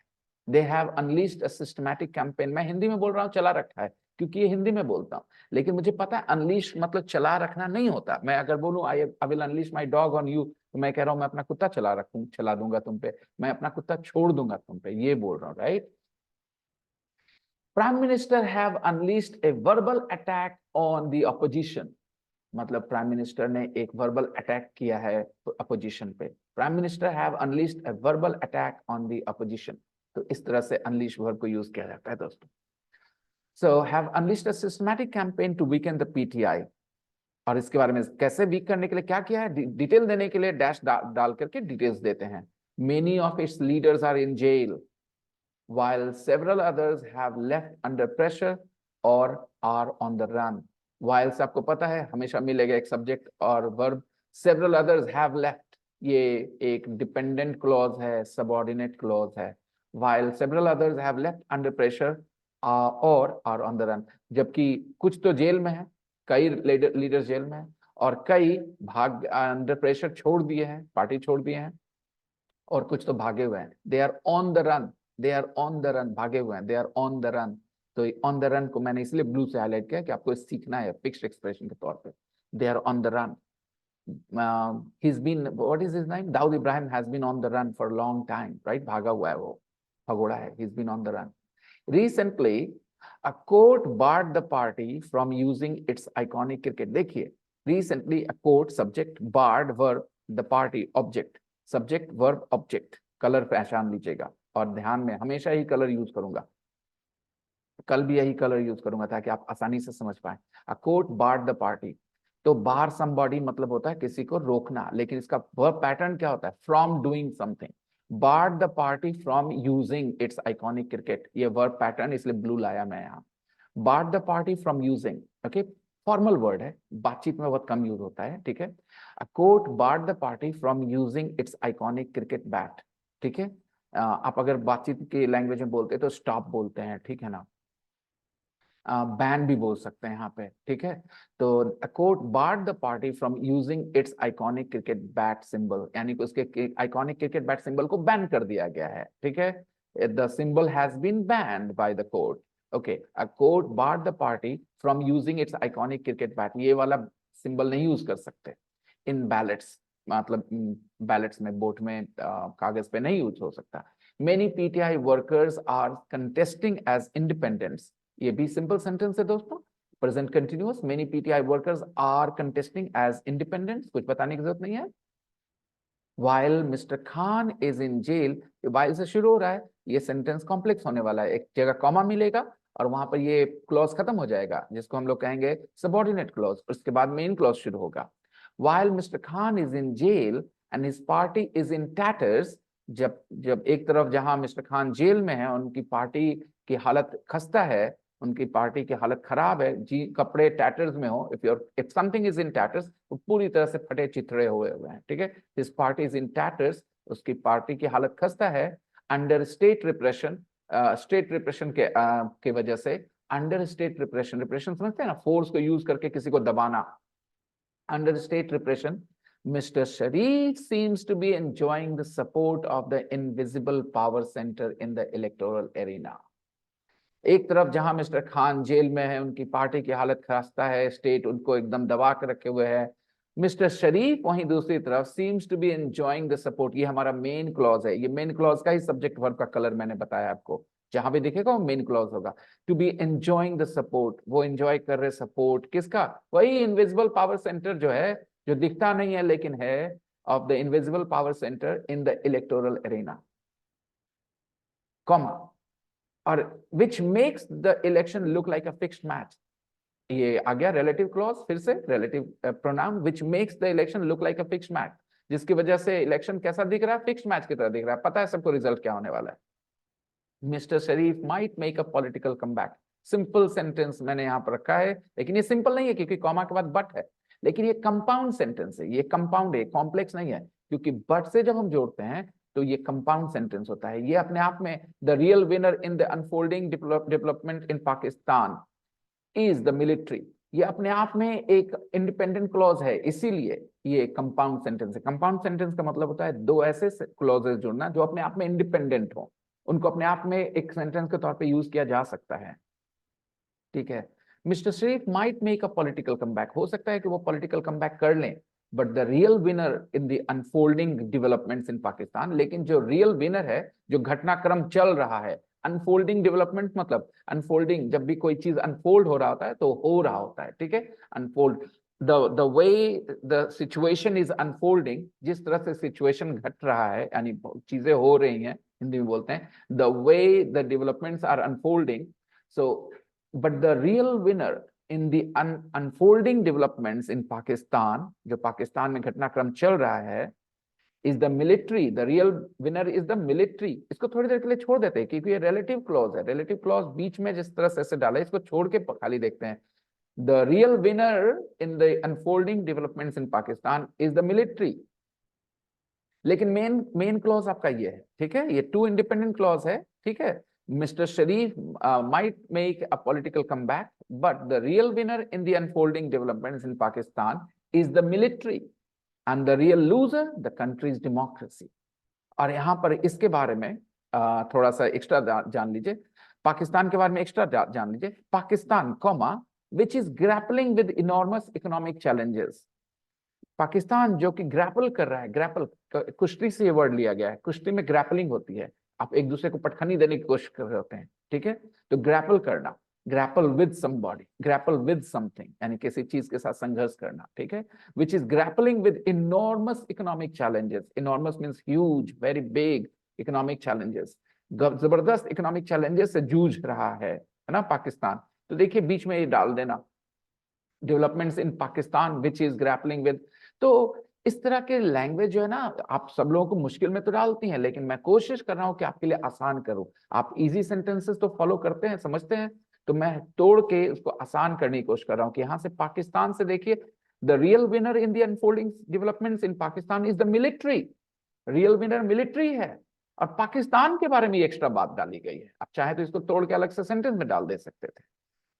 They have unleashed a systematic campaign. मैं हिंदी में बोल रहा हूँ चला रखा है क्योंकि ये हिंदी में बोलता हूँ, लेकिन मुझे पता है अनलीश मतलब चला रखना नहीं होता। मैं अगर बोलूँ आई will unleash my dog on you, तो मैं कह रहा हूँ मैं अपना कुत्ता चला दूंगा तुम पे, मैं अपना कुत्ता छोड़ दूंगा तुम पे, ये बोल रहा हूँ, right. Prime minister have unleashed a verbal attack on the opposition, मतलब प्राइम मिनिस्टर ने एक वर्बल अटैक किया है अपोजिशन पे। Prime minister have unleashed a verbal attack on the opposition, तो इस तरह से अनलीश वर्ब को यूज किया जाता है दोस्तों। So have unleashed a systematic campaign to weaken the PTI, और इसके बारे में कैसे वीक करने के लिए क्या किया है, डिटेल देने के लिए डैश डाल करके डिटेल्स देते हैं। Many of its leaders are in jail while several others have left under pressure or are on the run. While से आपको पता है हमेशा मिलेगा एक सब्जेक्ट और verb, several others have left ये एक डिपेंडेंट क्लॉज है, सबऑर्डिनेट क्लॉज है। while several others have left under pressure or are on the run, जबकि कुछ तो जेल में है, कई लीडर्स जेल में है, और कई भाग अंडर प्रेशर छोड़ दिए हैं, पार्टी छोड़ दिए हैं, और कुछ तो भागे हुए हैं। They are on the run, they are on the run, भागे हुए हैं, they are on the run. तो ऑन द रन को मैंने इसलिए ब्लू से हाईलाइट किया कि आपको सीखना है फिक्स्ड एक्सप्रेशन के तौर पे। They are on the run. he's been, what is his name, Dawood Ibrahim has been on the run for a long time, right, भागा हुआ है वो, भगोड़ा है, he's been on the run. Recently a court barred the party from using its iconic cricket, देखिए recently a court subject, barred verb, the party object, subject verb object, colour पहचान लीजिएगा, और ध्यान में हमेशा ही कलर यूज करूंगा, कल भी यही कलर यूज करूंगा ताकि आप आसानी से समझ पाए। A court barred the party, तो बार समबॉडी मतलब होता है किसी को रोकना, लेकिन इसका वर्ब पैटर्न क्या होता है, from doing something. Barred the party from using its iconic cricket, ये वर्ब पैटर्न इसलिए ब्लू लाया मैं यहाँ। Barred the party from using, okay, formal word है, बातचीत में बहुत कम यूज होता है, ठीक है। A court barred the party from using its iconic cricket bat, ठीक है। आप अगर बातचीत की लैंग्वेज में बोलते हैं तो स्टॉप बोलते हैं, ठीक है ना, बैन भी बोल सकते हैं यहाँ पे, ठीक है। तो court barred the party from using its iconic cricket bat symbol, यानी कि उसके आइकॉनिक क्रिकेट बैट सिंबल को बैन कर दिया गया है, ठीक है। The symbol has been banned by the court, okay. A court barred the party from using its iconic cricket bat, ये वाला सिंबल नहीं यूज कर सकते इन बैलेट्स, मतलब बैलेट्स में, वोट में कागज पे नहीं यूज हो सकता। Many PTI workers are contesting as independents, ये भी सिंपल सेंटेंस है दोस्तों, present continuous, many PTI workers are contesting as independents, कुछ बताने की जरूरत नहीं है। While Mr. Khan is in jail, while से शुरू हो रहा है, ये सेंटेंस कॉम्प्लेक्स होने वाला है, एक जगह कॉमा मिलेगा और वहां पर ये क्लॉज खत्म हो जाएगा जिसको हम लोग कहेंगे सबऑर्डिनेट क्लॉज, उसके बाद मेन क्लॉज शुरू होगा। While Mr. Khan is in jail and his party is in tatters, जब जब एक तरफ जहां मिस्टर खान जेल में है, उनकी पार्टी की हालत खस्ता है, उनकी पार्टी की हालत खराब है, जी कपड़े टैटर्स में हो, इफ समथिंग इज इन टैटर्स, वो पूरी तरह से फटे चिथड़े हुए हैं, ठीक है, दिस पार्टी इज इन टैटर्स, उसकी पार्टी की हालत खस्ता है, under state repression, state repression के वजह से, अंडर स्टेट रिप्रेशन, रिप्रेशन समझते हैं ना, फोर्स को यूज करके किसी को दबाना, under state repression, Mr. Sharif seems to be enjoying the support of the invisible power center in the electoral arena. एक तरफ जहां मिस्टर खान जेल में है, उनकी पार्टी की हालत खस्ता है, स्टेट उनको एकदम दबा के रखे हुए है, मिस्टर शरीफ वहीं दूसरी तरफ seems to be enjoying the support, ये हमारा मेन क्लॉज है, ये मेन क्लॉज का ही सब्जेक्ट वर्ब का कलर मैंने बताया आपको, जहां भी दिखेगा वो मेन क्लॉज होगा, to be enjoying the support, वो एंजॉय कर रहे सपोर्ट किसका, वही इनविजिबल पावर सेंटर जो है, जो दिखता नहीं है लेकिन है, of the invisible power centre in the electoral arena, comma, और which makes the election look like a fixed match, ये आ गया relative clause, फिर से relative pronoun, which makes the election look like a fixed match, जिसकी वजह से election कैसा दिख रहा है, फिक्स्ड मैच की तरह दिख रहा है, पता है सबको रिजल्ट क्या होने वाला है। Mister Sharif might make a political comeback, simple sentence मैंने यहाँ पर रखा है, लेकिन ये सिंपल नहीं है क्योंकि कॉमा के बाद बट है, लेकिन ये कंपाउंड सेंटेंस है, ये कंपाउंड है, कॉम्प्लेक्स नहीं है, क्योंकि बट से जब हम जोड़ते हैं तो ये कंपाउंड सेंटेंस होता है, ये अपने आप में, the real winner in the unfolding development in Pakistan is the military, ये अपने आप में एक इंडिपेंडेंट क्लॉज है, इसीलिए ये कंपाउंड सेंटेंस है। कंपाउंड सेंटेंस का मतलब होता है दो ऐसे क्लॉजेस जुड़ना जो अपने आप में इंडिपेंडेंट हो, उनको अपने आप में एक सेंटेंस के तौर पे यूज किया जा सकता है, ठीक है। Mister Sharif might make a political comeback, हो सकता है कि वो पॉलिटिकल कमबैक कर लें, but the real winner in the unfolding developments in Pakistan, लेकिन जो रियल विनर है, जो घटनाक्रम चल रहा है, अनफोल्डिंग डेवलपमेंट मतलब अनफोल्डिंग, जब भी कोई चीज अनफोल्ड हो रहा होता है तो हो रहा होता है, ठीक है, unfold, the way the situation is unfolding, जिस तरह से सिचुएशन घट रहा है, यानी चीजें हो रही हैं, हिंदी में बोलते हैं, the way the developments are unfolding, so but the real winner in the unfolding developments in Pakistan, जो पाकिस्तान में घटनाक्रम चल रहा है, is the military, the real winner is the military, इसको थोड़ी देर के लिए छोड़ देते हैं क्योंकि ये relative clause है, relative clause बीच में जिस तरह से डाला है, इसको छोड़ के खाली देखते हैं, the real winner in the unfolding developments in Pakistan is the military, लेकिन मेन क्लॉज आपका ये है, ठीक है, ये टू इंडिपेंडेंट क्लॉज है, ठीक है। Mister Sharif might make a political comeback, but the real winner in the unfolding developments in Pakistan is the military, and the real loser the country's democracy। और यहाँ पर इसके बारे में थोड़ा सा एक्स्ट्रा जान लीजिए, पाकिस्तान के बारे में एक्स्ट्रा जान लीजिए, Pakistan comma which is grappling with enormous economic challenges, Pakistan जो कि ग्रैपल कर रहा है, ग्रैपल कुश्ती से ये वर्ड लिया गया है, कुश्ती में ग्रैपलिंग होती है, आप एक दूसरे को पटखनी देने की कोशिश कर रहे होते हैं, ठीक है, तो ग्रैपल करना, grapple with somebody, grapple with something, यानी किसी चीज के साथ संघर्ष करना, ठीक है, which is grappling with enormous economic challenges, enormous means huge, very big economic challenges, जबरदस्त इकोनॉमिक चैलेंजेस से जूझ रहा है ना पाकिस्तान, तो देखिए बीच में ये डाल देना, developments in Pakistan which is grappling with, तो इस तरह के लैंग्वेज जो है ना, आप सब लोगों को मुश्किल में तो डालती हैं, लेकिन मैं कोशिश कर रहा हूं कि आपके लिए आसान करूं, आप इजी सेंटेंसेस तो फॉलो करते हैं, समझते हैं, तो मैं तोड़ के उसको आसान करने की कोशिश कर रहा हूं कि यहां से पाकिस्तान से देखिए, the real winner in the unfolding developments in Pakistan is the military, real winner military है, और पाकिस्तान के बारे में एक्स्ट्रा बात डाली गई है, आप चाहे तो इसको तोड़ के अलग से सेंटेंस में डाल दे सकते थे।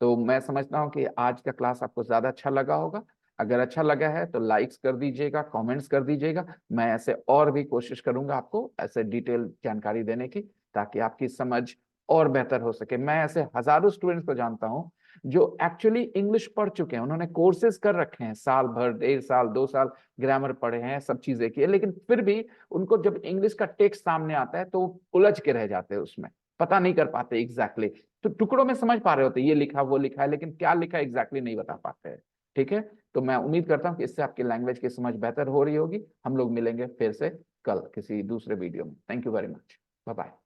तो मैं समझता हूं कि आज का क्लास आपको ज्यादा अच्छा लगा होगा, अगर अच्छा लगा है तो लाइक्स कर दीजिएगा, कमेंट्स कर दीजिएगा, मैं ऐसे और भी कोशिश करूंगा आपको ऐसे डिटेल जानकारी देने की, ताकि आपकी समझ और बेहतर हो सके। मैं ऐसे हजारों स्टूडेंट्स को जानता हूं जो एक्चुअली इंग्लिश पढ़ चुके हैं, उन्होंने कोर्सेज कर रखे हैं, साल भर, 1.5 साल, 2 साल ग्रामर पढ़े हैं, सब चीजें की है, लेकिन फिर भी उनको जब इंग्लिश का टेक्स्ट सामने आता है तो उलझ के रह जाते हैं, उसमें पता नहीं कर पाते एग्जैक्टली। तो टुकड़ों में समझ पा रहे होते ये लिखा वो लिखा है, लेकिन क्या लिखा एग्जैक्टली नहीं बता पाते हैं। ठीक है, तो मैं उम्मीद करता हूँ कि इससे आपकी लैंग्वेज की समझ बेहतर हो रही होगी। हम लोग मिलेंगे फिर से कल किसी दूसरे वीडियो में। Thank you very much. Bye bye.